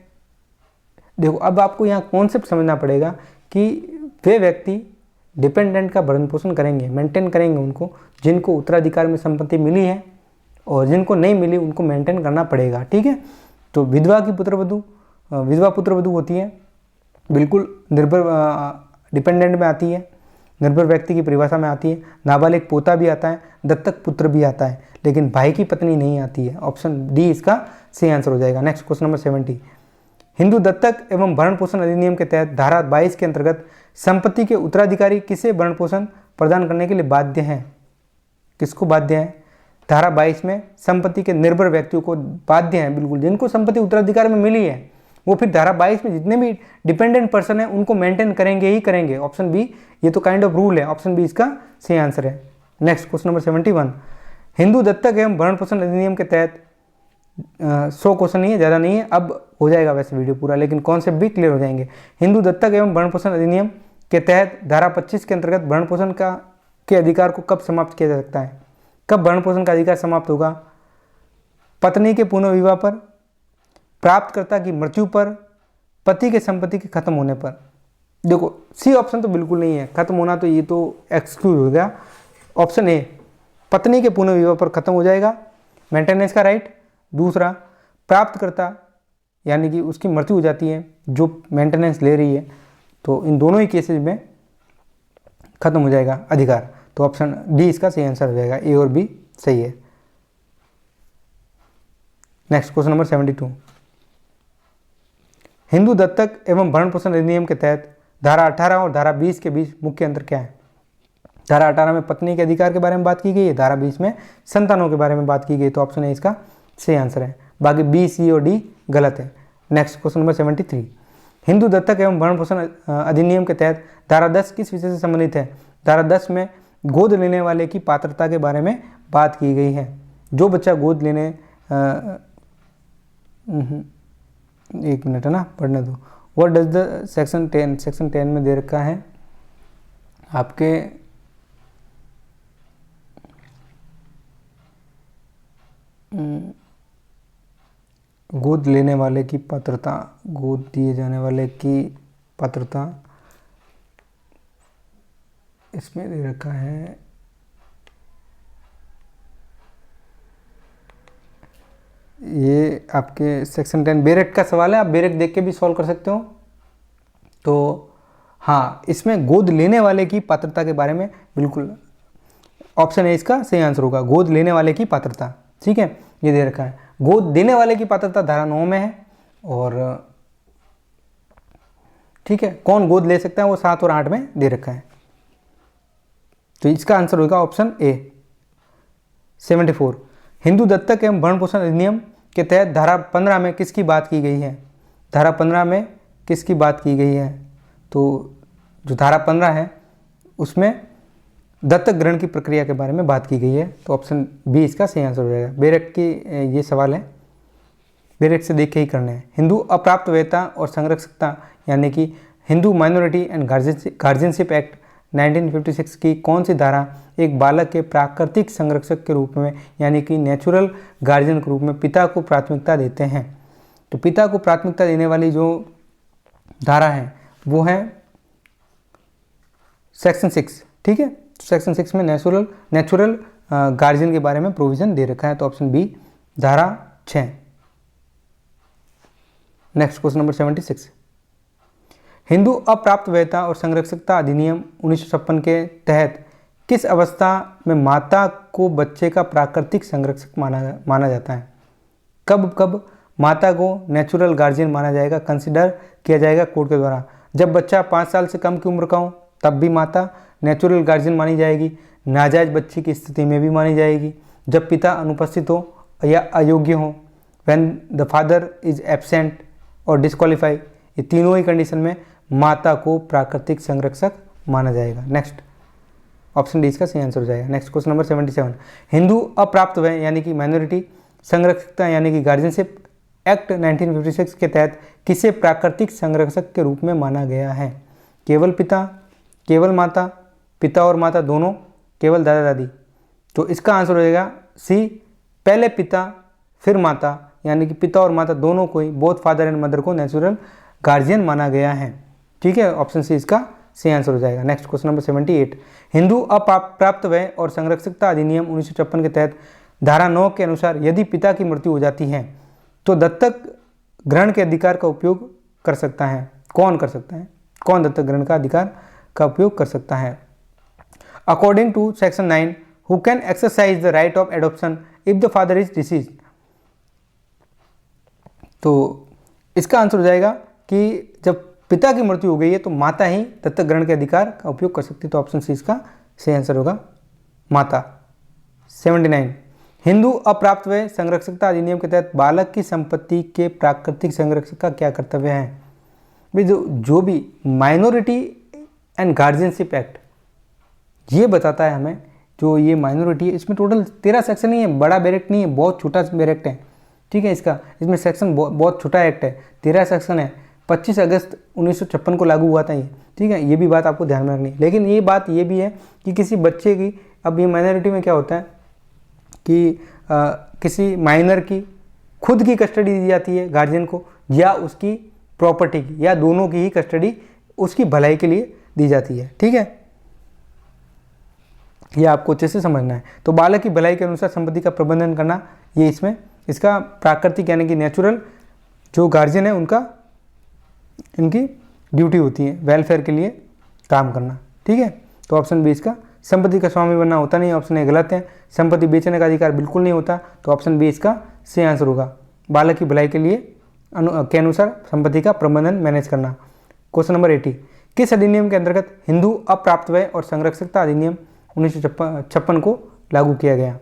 देखो अब आपको यहाँ कॉन्सेप्ट समझना पड़ेगा कि वे व्यक्ति डिपेंडेंट का भरण पोषण करेंगे, मेंटेन करेंगे उनको, जिनको उत्तराधिकार में संपत्ति मिली है और जिनको नहीं मिली उनको मेंटेन करना पड़ेगा, ठीक है। तो विधवा की विधवा पुत्र वधू होती है, बिल्कुल निर्भर डिपेंडेंट में आती है, निर्भर व्यक्ति की परिभाषा में आती है। नाबालिग पोता भी आता है, दत्तक पुत्र भी आता है, लेकिन भाई की पत्नी नहीं आती है। ऑप्शन डी इसका सही आंसर हो जाएगा। नेक्स्ट क्वेश्चन नंबर 70, हिंदू दत्तक एवं भरण पोषण अधिनियम के तहत धारा 22 के अंतर्गत संपत्ति के उत्तराधिकारी किसे भरण पोषण प्रदान करने के लिए बाध्य हैं? किसको बाध्य है? धारा 22 में संपत्ति के निर्भर व्यक्तियों को बाध्य है, बिल्कुल, जिनको संपत्ति उत्तराधिकार में मिली है वो फिर धारा 22 में जितने भी डिपेंडेंट पर्सन है उनको मेंटेन करेंगे ही करेंगे। ऑप्शन बी, ये तो काइंड ऑफ रूल है, ऑप्शन बी इसका सही आंसर है। नेक्स्ट क्वेश्चन नंबर 71, हिंदू दत्तक एवं भरण पोषण अधिनियम के तहत 100 क्वेश्चन नहीं है, ज़्यादा नहीं है, अब हो जाएगा वैसे वीडियो पूरा, लेकिन कॉन्सेप्ट भी क्लियर हो जाएंगे। हिंदू दत्तक एवं भरण पोषण अधिनियम के तहत धारा 25 के अंतर्गत भरण पोषण के अधिकार को कब समाप्त किया जा सकता है? कब भरण पोषण का अधिकार समाप्त होगा? पत्नी के पुनर्विवाह पर, प्राप्तकर्ता की मृत्यु पर, पति के संपत्ति के खत्म होने पर। देखो सी ऑप्शन तो बिल्कुल नहीं है, खत्म होना तो ये तो एक्सक्लूड हो गया। ऑप्शन ए, पत्नी के पुनर्विवाह पर खत्म हो जाएगा मेंटेनेंस का राइट। दूसरा, प्राप्तकर्ता यानी कि उसकी मृत्यु हो जाती है जो मेंटेनेंस ले रही है, तो इन दोनों ही केसेस में खत्म हो जाएगा अधिकार। तो ऑप्शन डी इसका सही आंसर हो जाएगा, ए और बी सही है। नेक्स्ट क्वेश्चन नंबर 72, हिंदू दत्तक एवं भरण पोषण अधिनियम के तहत धारा 18 और धारा 20 के बीच मुख्य अंतर क्या है? धारा 18 में पत्नी के अधिकार के बारे में बात की गई है, धारा 20 में संतानों के बारे में बात की गई, तो ऑप्शन ए इसका सही आंसर है। बाकी बी, सी और डी गलत है। नेक्स्ट क्वेश्चन नंबर 73, हिंदू दत्तक एवं भरण पोषण अधिनियम के तहत धारा 10 किस विषय से संबंधित है? धारा 10 में गोद लेने वाले की पात्रता के बारे में बात की गई है। जो बच्चा गोद लेने एक मिनट है ना, पढ़ने दो। व्हाट डज द सेक्शन 10 में दे रखा है आपके गोद लेने वाले की पात्रता, गोद दिए जाने वाले की पात्रता इसमें दे रखा है। ये आपके सेक्शन 10 बेरेक्ट का सवाल है, आप बेरेक्ट देख के भी सॉल्व कर सकते हो। तो हाँ, इसमें गोद लेने वाले की पात्रता के बारे में बिल्कुल ऑप्शन है इसका सही आंसर होगा, गोद लेने वाले की पात्रता, ठीक है, ये दे रखा है। गोद देने वाले की पात्रता धारा 9 में है, और ठीक है, कौन गोद ले सकता है वो 7 और 8 में दे रखा है। तो इसका आंसर होगा ऑप्शन ए। 74, हिंदू दत्तक एवं भरण पोषण अधिनियम के तहत धारा 15 में किसकी बात की गई है? धारा 15 में किसकी बात की गई है? तो जो धारा 15 है उसमें दत्तक ग्रहण की प्रक्रिया के बारे में बात की गई है। तो ऑप्शन बी इसका सही आंसर हो जाएगा। बेरेट की ये सवाल है, बेरेट से देख के ही करना है। हिंदू अप्राप्त वैधता और संरक्षकता यानी कि Hindu minority and guardianship act 1956 की कौन सी धारा एक बालक के प्राकृतिक संरक्षक के रूप में यानी कि नेचुरल गार्जियन के रूप में पिता को प्राथमिकता देते हैं? तो पिता को प्राथमिकता देने वाली जो धारा है वो है सेक्शन 6, ठीक है। सेक्शन 6 में नेचुरल गार्जियन के बारे में प्रोविजन दे रखा है। तो ऑप्शन बी धारा 6। नेक्स्ट क्वेश्चन नंबर 76, हिंदू अप्राप्त वैधता और संरक्षकता अधिनियम 1956 के तहत किस अवस्था में माता को बच्चे का प्राकृतिक संरक्षक माना जाता है? कब कब माता को नेचुरल गार्जियन माना जाएगा, कंसिडर किया जाएगा कोर्ट के द्वारा? जब बच्चा 5 साल से कम की उम्र का हो तब भी माता नेचुरल गार्जियन मानी जाएगी, नाजायज बच्चे की स्थिति में भी मानी जाएगी, जब पिता अनुपस्थित हो या अयोग्य हो, when the father is absent और डिस्क्वालीफाई, ये तीनों ही कंडीशन में माता को प्राकृतिक संरक्षक माना जाएगा। नेक्स्ट ऑप्शन डी इसका सही आंसर हो जाएगा। नेक्स्ट क्वेश्चन नंबर 77, हिंदू अप्राप्त वय यानी कि माइनॉरिटी संरक्षकता यानी कि गार्जियनशिप एक्ट 1956 के तहत किसे प्राकृतिक संरक्षक के रूप में माना गया है? केवल पिता, केवल माता, पिता और माता दोनों, केवल दादा दादी? तो इसका आंसर हो जाएगा सी, पहले पिता फिर माता, यानी कि पिता और माता दोनों को ही, बोथ फादर एंड मदर को नेचुरल गार्जियन माना गया है, ठीक है। ऑप्शन सी इसका सही आंसर हो जाएगा। नेक्स्ट क्वेश्चन नंबर 78, हिंदू अप्राप्त वय और संरक्षकता अधिनियम 1956 के तहत धारा 9 के अनुसार यदि पिता की मृत्यु हो जाती है तो दत्तक ग्रहण के अधिकार का उपयोग कर सकता है? कौन कर सकता है? कौन दत्तक ग्रहण का अधिकार का उपयोग कर सकता है? According to section 9, who can exercise the right of adoption if the father is deceased? तो इसका आंसर हो जाएगा कि जब पिता की मृत्यु हो गई है तो माता ही दत्तक ग्रहण के अधिकार का उपयोग कर सकती है। तो ऑप्शन सी इसका सही आंसर होगा, माता। 79, हिंदू अप्राप्त वय संरक्षकता अधिनियम के तहत बालक की संपत्ति के प्राकृतिक संरक्षक का क्या कर्तव्य है? भाई जो भी माइनॉरिटी एंड गार्जियनशिप एक्ट ये बताता है हमें, जो ये माइनॉरिटी है इसमें टोटल 13 सेक्शन नहीं है, बड़ा बैरेक्ट नहीं है, बहुत छोटा बैरेक्ट है, ठीक है। इसमें सेक्शन बहुत छोटा एक्ट है, 13 सेक्शन है। 25 अगस्त 1956 को लागू हुआ था ये, ठीक है। ये भी बात आपको ध्यान में रखनी है। लेकिन ये बात ये भी है कि किसी बच्चे की, अब ये माइनॉरिटी में क्या होता है कि किसी माइनर की खुद की कस्टडी दी जाती है गार्जियन को, या उसकी प्रॉपर्टी की, या दोनों की ही कस्टडी उसकी भलाई के लिए दी जाती है, ठीक है। ये आपको अच्छे से समझना है। तो बालक की भलाई के अनुसार संपत्ति का प्रबंधन करना, ये इसमें इसका प्राकृतिक यानी कि नेचुरल जो गार्जियन है उनका, इनकी ड्यूटी होती है वेलफेयर के लिए काम करना, ठीक है। तो ऑप्शन बी इसका, संपत्ति का स्वामी बनना होता नहीं, ऑप्शन ए गलत है। संपत्ति बेचने का अधिकार बिल्कुल नहीं होता, तो ऑप्शन बी इसका सही आंसर होगा। बालक की भलाई के लिए के अनुसार संपत्ति का प्रबंधन मैनेज करना। क्वेश्चन नंबर 80, किस अधिनियम के अंतर्गत हिंदू अप्राप्त वय और संरक्षकता अधिनियम 1956 को लागू किया गया?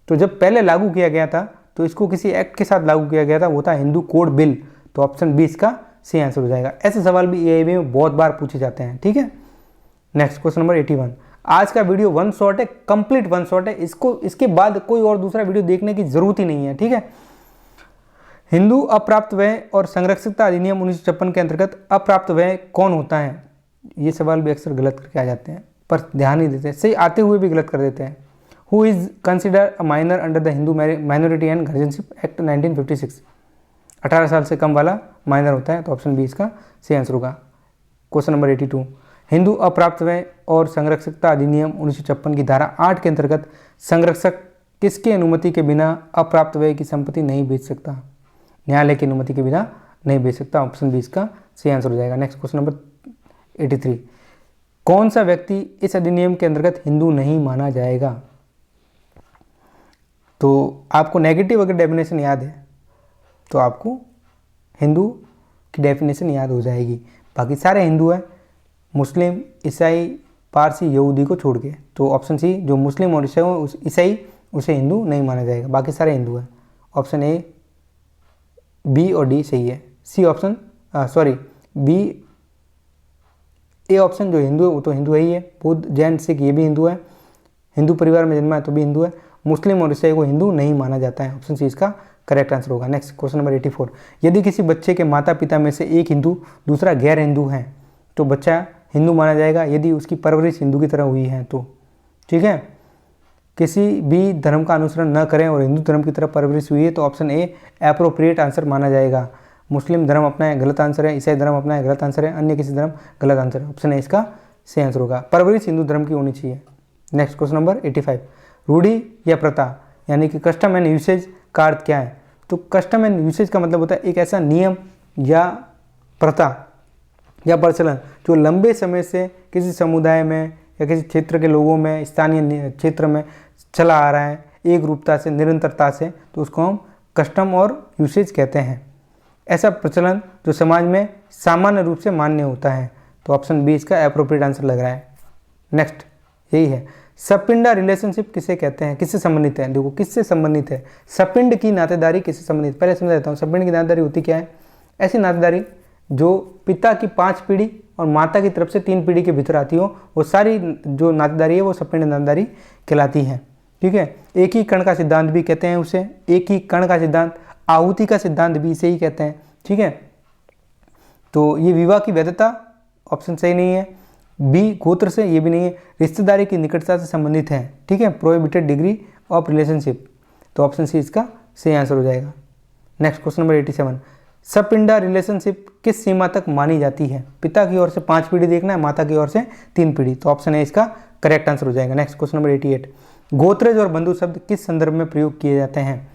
तो जब पहले लागू किया गया था तो इसको किसी एक्ट के साथ लागू किया गया था, वो था हिंदू कोड बिल। तो ऑप्शन बी इसका सही आंसर हो जाएगा। ऐसे सवाल भी एआईबी में बहुत बार पूछे जाते हैं, ठीक है। नेक्स्ट क्वेश्चन नंबर 81, आज का वीडियो वन शॉट है, कंप्लीट वन शॉट है, इसके बाद कोई और दूसरा वीडियो देखने की जरूरत ही नहीं है, ठीक है। हिंदू अप्राप्त वय और संरक्षकता अधिनियम 1956 के अंतर्गत अप्राप्त वय कौन होता है? ये सवाल भी अक्सर गलत करके आ जाते हैं, पर ध्यान नहीं देते, सही आते हुए भी गलत कर देते हैं। Who is consider a minor under the Hindu minority and guardianship act 1956? 18 साल से कम वाला माइनर होता है, तो ऑप्शन बी इसका सही आंसर होगा। क्वेश्चन नंबर 82, हिंदू अप्राप्त वय और संरक्षकता अधिनियम 1956 की धारा 8 के अंतर्गत संरक्षक किसकी अनुमति के बिना अप्राप्त वय की संपत्ति नहीं बेच सकता? न्यायालय की अनुमति के बिना नहीं बेच सकता, ऑप्शन बी इसका सही आंसर हो जाएगा। नेक्स्ट क्वेश्चन नंबर 83, कौन सा व्यक्ति इस अधिनियम के अंतर्गत हिंदू नहीं माना जाएगा? तो आपको नेगेटिव अगर डेफिनेशन याद है तो आपको हिंदू की डेफिनेशन याद हो जाएगी। बाकी सारे हिंदू हैं, मुस्लिम, ईसाई, पारसी, यहूदी को छोड़ के। तो ऑप्शन सी, जो मुस्लिम और ईसाई उसे हिंदू नहीं माना जाएगा, बाकी सारे हिंदू हैं। ऑप्शन ए, बी और डी सही है। C option sorry B, A option जो हिंदू है वो तो हिंदू ही है। बुद्ध, जैन, सिख ये भी हिंदू है, हिंदू परिवार में जन्मा है तो भी हिंदू है। मुस्लिम और ईसाई को हिंदू नहीं माना जाता है। ऑप्शन सी इसका करेक्ट आंसर होगा। नेक्स्ट क्वेश्चन नंबर 84, यदि किसी बच्चे के माता पिता में से एक हिंदू दूसरा गैर हिंदू है तो बच्चा हिंदू माना जाएगा यदि उसकी परवरिश हिंदू की तरह हुई है तो। ठीक है, किसी भी धर्म का अनुसरण न करें और हिंदू धर्म की तरफ परवरिश हुई है तो ऑप्शन ए एप्रोप्रिएट आंसर माना जाएगा। मुस्लिम धर्म अपनाए गलत आंसर है, ईसाई धर्म अपनाए गलत आंसर है, अन्य किसी धर्म गलत आंसर है। ऑप्शन ए इसका सही आंसर होगा। परवरिश हिंदू धर्म की होनी चाहिए। नेक्स्ट क्वेश्चन नंबर 85, रूढ़ी या प्रथा यानी कि कस्टम एंड यूसेज का अर्थ क्या है? तो कस्टम एंड यूसेज का मतलब होता है एक ऐसा नियम या प्रथा या प्रचलन जो लंबे समय से किसी समुदाय में या किसी क्षेत्र के लोगों में, स्थानीय क्षेत्र में चला आ रहा है एक रूपता से, निरंतरता से, तो उसको हम कस्टम और यूसेज कहते हैं। ऐसा प्रचलन जो समाज में सामान्य रूप से मान्य होता है। तो ऑप्शन बी इसका एप्रोप्रिएट आंसर लग रहा है। नेक्स्ट यही है, सपिंडा रिलेशनशिप किसे कहते हैं, किससे संबंधित है? देखो किससे संबंधित है, सपिंड की नातेदारी किससे संबंधित? पहले समझा देता हूँ सपिंड की नातेदारी होती क्या है। ऐसी नातेदारी जो पिता की 5 पीढ़ी और माता की तरफ से 3 पीढ़ी के भीतर आती हो, वो सारी जो नातेदारी है वो सपिंड नातेदारी कहलाती है। ठीक है, एक ही कण का सिद्धांत भी कहते हैं उसे, एक ही कण का सिद्धांत, आहुति का सिद्धांत भी इसे ही कहते हैं। ठीक है, तो ये विवाह की वैधता ऑप्शन सही नहीं है। बी गोत्र से, ये भी नहीं है। रिश्तेदारी की निकटता से संबंधित है। ठीक है, प्रोहिबिटेड डिग्री ऑफ रिलेशनशिप, तो ऑप्शन सी इसका सही आंसर हो जाएगा। नेक्स्ट क्वेश्चन नंबर 87, सपिंडा रिलेशनशिप किस सीमा तक मानी जाती है? पिता की ओर से 5 पीढ़ी देखना है, माता की ओर से 3 पीढ़ी, तो ऑप्शन है इसका करेक्ट आंसर हो जाएगा। नेक्स्ट क्वेश्चन नंबर 88, गोत्रज और बंधु शब्द किस संदर्भ में प्रयोग किए जाते हैं?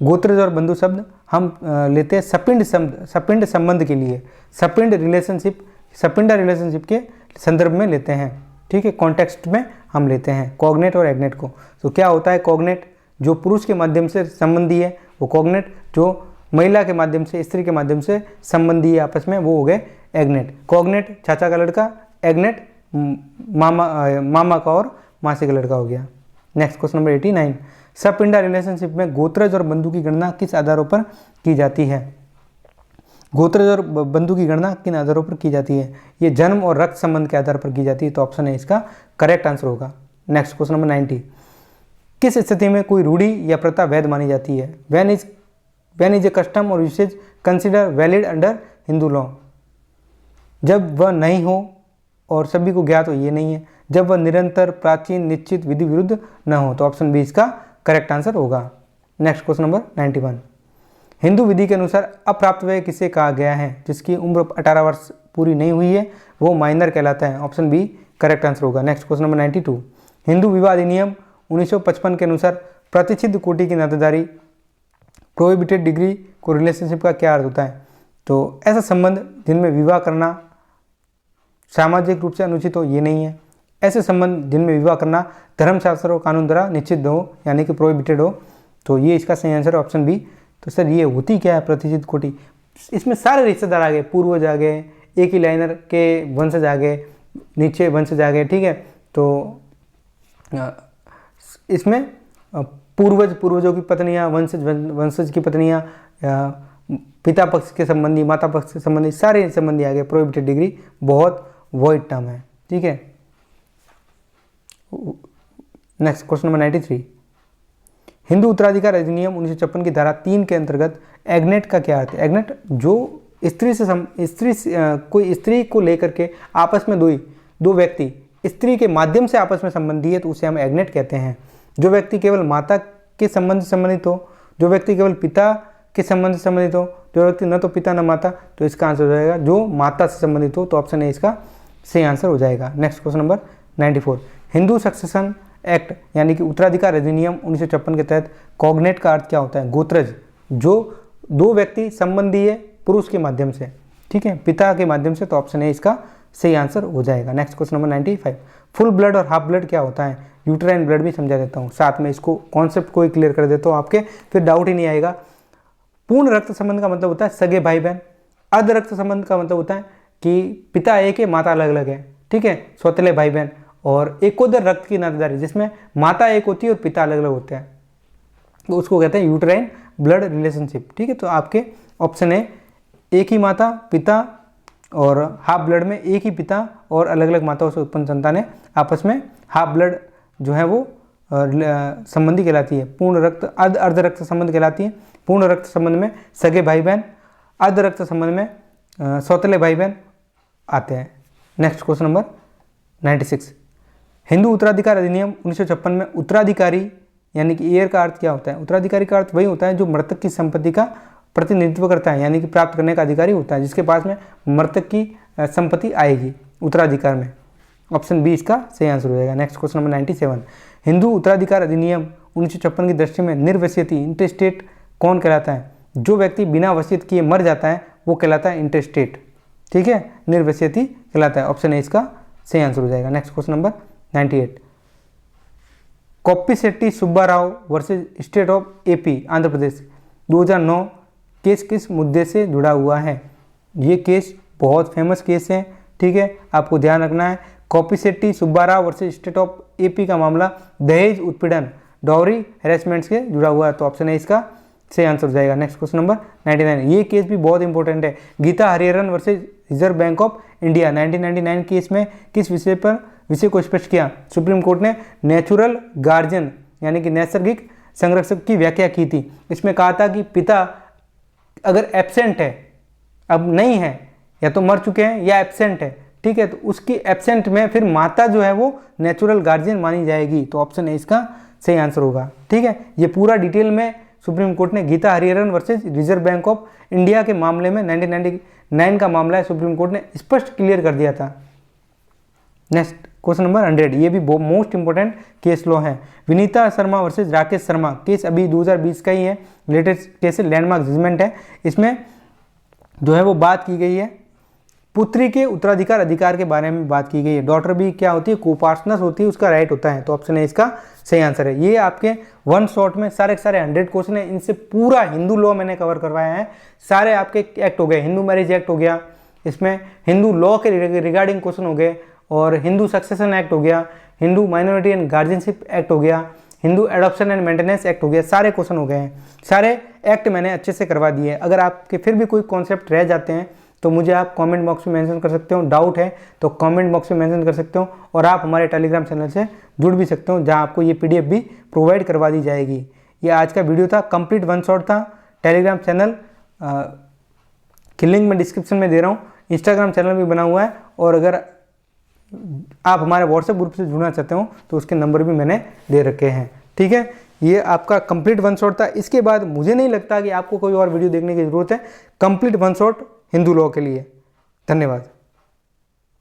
गोत्रज और बंधु शब्द हम लेते हैं सपिंड संबंध के लिए, सपिंडा रिलेशनशिप के संदर्भ में लेते हैं। ठीक है, कॉन्टेक्स्ट में हम लेते हैं कॉग्नेट और एग्नेट को। तो क्या होता है कॉग्नेट, जो पुरुष के माध्यम से संबंधी है वो कॉग्नेट, जो महिला के माध्यम से, स्त्री के माध्यम से संबंधी है आपस में, वो हो गए एग्नेट। कॉग्नेट चाचा का लड़का, एग्नेट मामा का और मासी का लड़का हो गया। नेक्स्ट क्वेश्चन नंबर 89, सपिंडा रिलेशनशिप में गोत्रज और बंधु की गणना किस आधारों पर की जाती है? गोत्रज और बंधु की गणना किन आधारों पर की जाती है? ये जन्म और रक्त संबंध के आधार पर की जाती है, तो ऑप्शन है इसका करेक्ट आंसर होगा। नेक्स्ट क्वेश्चन नंबर 90, किस स्थिति में कोई रूढ़ी या प्रथा वैध मानी जाती है? व्हेन इज ए कस्टम और usage consider valid under Hindu law? जब वह नहीं हो और सभी को ज्ञात हो, ये नहीं है। जब वह निरंतर, प्राचीन, निश्चित, विधि विरुद्ध न हो, तो ऑप्शन बी इसका करेक्ट आंसर होगा। नेक्स्ट क्वेश्चन नंबर 91, हिंदू विधि के अनुसार अप्राप्त वय किसे कहा गया है? जिसकी उम्र 18 वर्ष पूरी नहीं हुई है वो माइनर कहलाता है। ऑप्शन बी करेक्ट आंसर होगा। नेक्स्ट क्वेश्चन नंबर 92, हिंदू विवाह अधिनियम 1955 के अनुसार प्रतिष्ठित कोटि की नातेदारी, प्रोहिबिटेड डिग्री को रिलेशनशिप का क्या अर्थ होता है? तो ऐसा संबंध जिनमें विवाह करना सामाजिक रूप से अनुचित हो, ये नहीं है। ऐसे संबंध जिनमें विवाह करना धर्मशास्त्र और कानून द्वारा निश्चित हो, यानी कि प्रोहिबिटेड हो, तो ये इसका सही आंसर है ऑप्शन बी। तो सर ये होती क्या है प्रतिष्ठित कोटि? इसमें सारे रिश्तेदार आ गए, पूर्वज आ गए, एक ही लाइनर के वंशज आ गए, नीचे वंशज आ गए। ठीक है, तो इसमें पूर्वजों की पत्नियां, वंशज की पत्नियां, पिता पक्ष के संबंधी, माता पक्ष के संबंधी, सारे संबंधी आ गए। प्रोहिबिटेड डिग्री बहुत वॉइड टर्म है। ठीक है, नेक्स्ट क्वेश्चन नंबर 93, हिंदू उत्तराधिकार अधिनियम 1956 की धारा 3 के अंतर्गत एग्नेट का क्या अर्थ है? एग्नेट जो कोई स्त्री को लेकर के आपस में दो व्यक्ति स्त्री के माध्यम से आपस में संबंधी है तो उसे हम एग्नेट कहते हैं। जो व्यक्ति केवल माता के संबंध से संबंधित हो, जो व्यक्ति केवल पिता के संबंध से संबंधित हो, जो व्यक्ति न तो पिता न माता, तो इसका आंसर हो जाएगा जो माता से संबंधित हो, तो ऑप्शन ए इसका सही आंसर हो जाएगा। Next question number 94, Hindu succession act यानी कि उत्तराधिकार अधिनियम 1956 के तहत कॉग्नेट का अर्थ क्या होता है? गोत्रज, जो 2 व्यक्ति संबंधी है पुरुष के माध्यम से, ठीक है, पिता के माध्यम से, तो ऑप्शन ए इसका सही आंसर हो जाएगा। Next question number 95, full blood और हाफ ब्लड क्या होता है? यूट्राइन ब्लड भी समझा देता हूँ, साथ में इसको कॉन्सेप्ट को ही क्लियर कर देता हूँ आपके, फिर डाउट ही नहीं आएगा। पूर्ण रक्त संबंध का मतलब होता है सगे भाई बहन। अर्ध रक्त संबंध का मतलब होता है कि पिता एक है, माता अलग अलग है। ठीक है, सौतेले भाई बहन। और एकोदर रक्त की नातेदारी जिसमें माता एक होती है और पिता अलग अलग होते हैं, तो उसको कहते हैं यूटराइन ब्लड रिलेशनशिप। ठीक है, तो आपके ऑप्शन है एक ही माता पिता और हाफ ब्लड में एक ही पिता और अलग अलग माताओं से उत्पन्न संतानें आपस में हाफ ब्लड जो है वो संबंधी कहलाती है। पूर्ण रक्त अर्ध रक्त संबंध कहलाती है। पूर्ण रक्त संबंध में सगे भाई बहन, अर्ध रक्त संबंध में सौतेले भाई बहन आते हैं। नेक्स्ट क्वेश्चन नंबर 96, हिंदू उत्तराधिकार अधिनियम 1956 में उत्तराधिकारी यानी कि एयर का अर्थ क्या होता है? उत्तराधिकारी का अर्थ वही होता है जो मृतक की संपत्ति का प्रतिनिधित्व करता है, यानी कि प्राप्त करने का अधिकारी होता है, जिसके पास में मृतक की संपत्ति आएगी उत्तराधिकार में। ऑप्शन बी इसका सही आंसर हो जाएगा। नेक्स्ट क्वेश्चन नंबर 97, हिंदू उत्तराधिकार अधिनियम 1956 की दृष्टि में निर्वसियती इंटेस्टेट कौन कहलाता है? जो व्यक्ति बिना वसीयत किए मर जाता है वो कहलाता है इंटेस्टेट। ठीक है, निर्वसियती कहलाता है। ऑप्शन ए इसका सही आंसर हो जाएगा। Next question number 98, Koppisetty Subba Rao versus State of AP Andhra Pradesh 2009 case किस मुद्दे से जुड़ा हुआ है? ये केस बहुत फेमस केस है। ठीक है, आपको ध्यान रखना है। Koppisetty Subba Rao versus State of AP का मामला दहेज उत्पीड़न डॉवरी हैरेसमेंट से जुड़ा हुआ है, तो ऑप्शन है इसका सही आंसर हो जाएगा। नेक्स्ट क्वेश्चन नंबर 99, ये केस भी बहुत इंपॉर्टेंट है। Geeta Hariharan versus Reserve Bank of India 1999 case में किस विषय को स्पष्ट किया? सुप्रीम कोर्ट ने नेचुरल गार्जियन यानी कि नैसर्गिक संरक्षक की व्याख्या की थी। इसमें कहा था कि पिता अगर एब्सेंट है, अब नहीं है, या तो मर चुके हैं या एब्सेंट है, ठीक है, तो उसकी एब्सेंट में फिर माता जो है वो नेचुरल गार्जियन मानी जाएगी, तो ऑप्शन है इसका सही आंसर होगा। ठीक है, ये पूरा डिटेल में सुप्रीम कोर्ट ने Geeta Hariharan versus Reserve Bank of India के मामले में 1999 का मामला है, सुप्रीम कोर्ट ने स्पष्ट क्लियर कर दिया था। नेक्स्ट क्वेश्चन नंबर 100, ये भी मोस्ट इंपोर्टेंट केस लॉ है। विनीता शर्मा वर्सेज राकेश शर्मा केस अभी 2020 का ही है, लेटेस्ट केस है, लैंडमार्क जजमेंट है। इसमें जो है वो बात की गई है पुत्री के उत्तराधिकार अधिकार के बारे में बात की गई है। डॉटर भी क्या होती है? कोपार्टनर होती है, उसका राइट होता है, तो ऑप्शन है इसका सही आंसर है। ये आपके वन शॉट में सारे 100 क्वेश्चन है, इनसे पूरा हिंदू लॉ मैंने कवर करवाया है। सारे आपके एक्ट हो गए, हिंदू मैरिज एक्ट हो गया, इसमें हिंदू लॉ के रिगार्डिंग क्वेश्चन हो गए, और हिंदू सक्सेशन एक्ट हो गया, Hindu minority and guardianship act हो गया, Hindu adoption and maintenance act हो गया। सारे क्वेश्चन हो गए हैं, सारे एक्ट मैंने अच्छे से करवा दिए हैं। अगर आपके फिर भी कोई कॉन्सेप्ट रह जाते हैं तो मुझे आप कमेंट बॉक्स में मेंशन कर सकते हो, डाउट है तो कमेंट बॉक्स में मेंशन कर सकते हो, और आप हमारे टेलीग्राम चैनल से जुड़ भी सकते हो, जहां आपको ये पीडीएफ भी प्रोवाइड करवा दी जाएगी। ये आज का वीडियो था, कंप्लीट वन शॉट था। टेलीग्राम चैनल की लिंक मैं डिस्क्रिप्शन में दे रहा हूँ, इंस्टाग्राम चैनल भी बना हुआ है, और अगर आप हमारे व्हाट्सएप ग्रुप से जुड़ना चाहते हो तो उसके नंबर भी मैंने दे रखे हैं। ठीक है, ये आपका कंप्लीट वन शॉट था। इसके बाद मुझे नहीं लगता कि आपको कोई और वीडियो देखने की जरूरत है। Complete one shot Hindu law के लिए। धन्यवाद।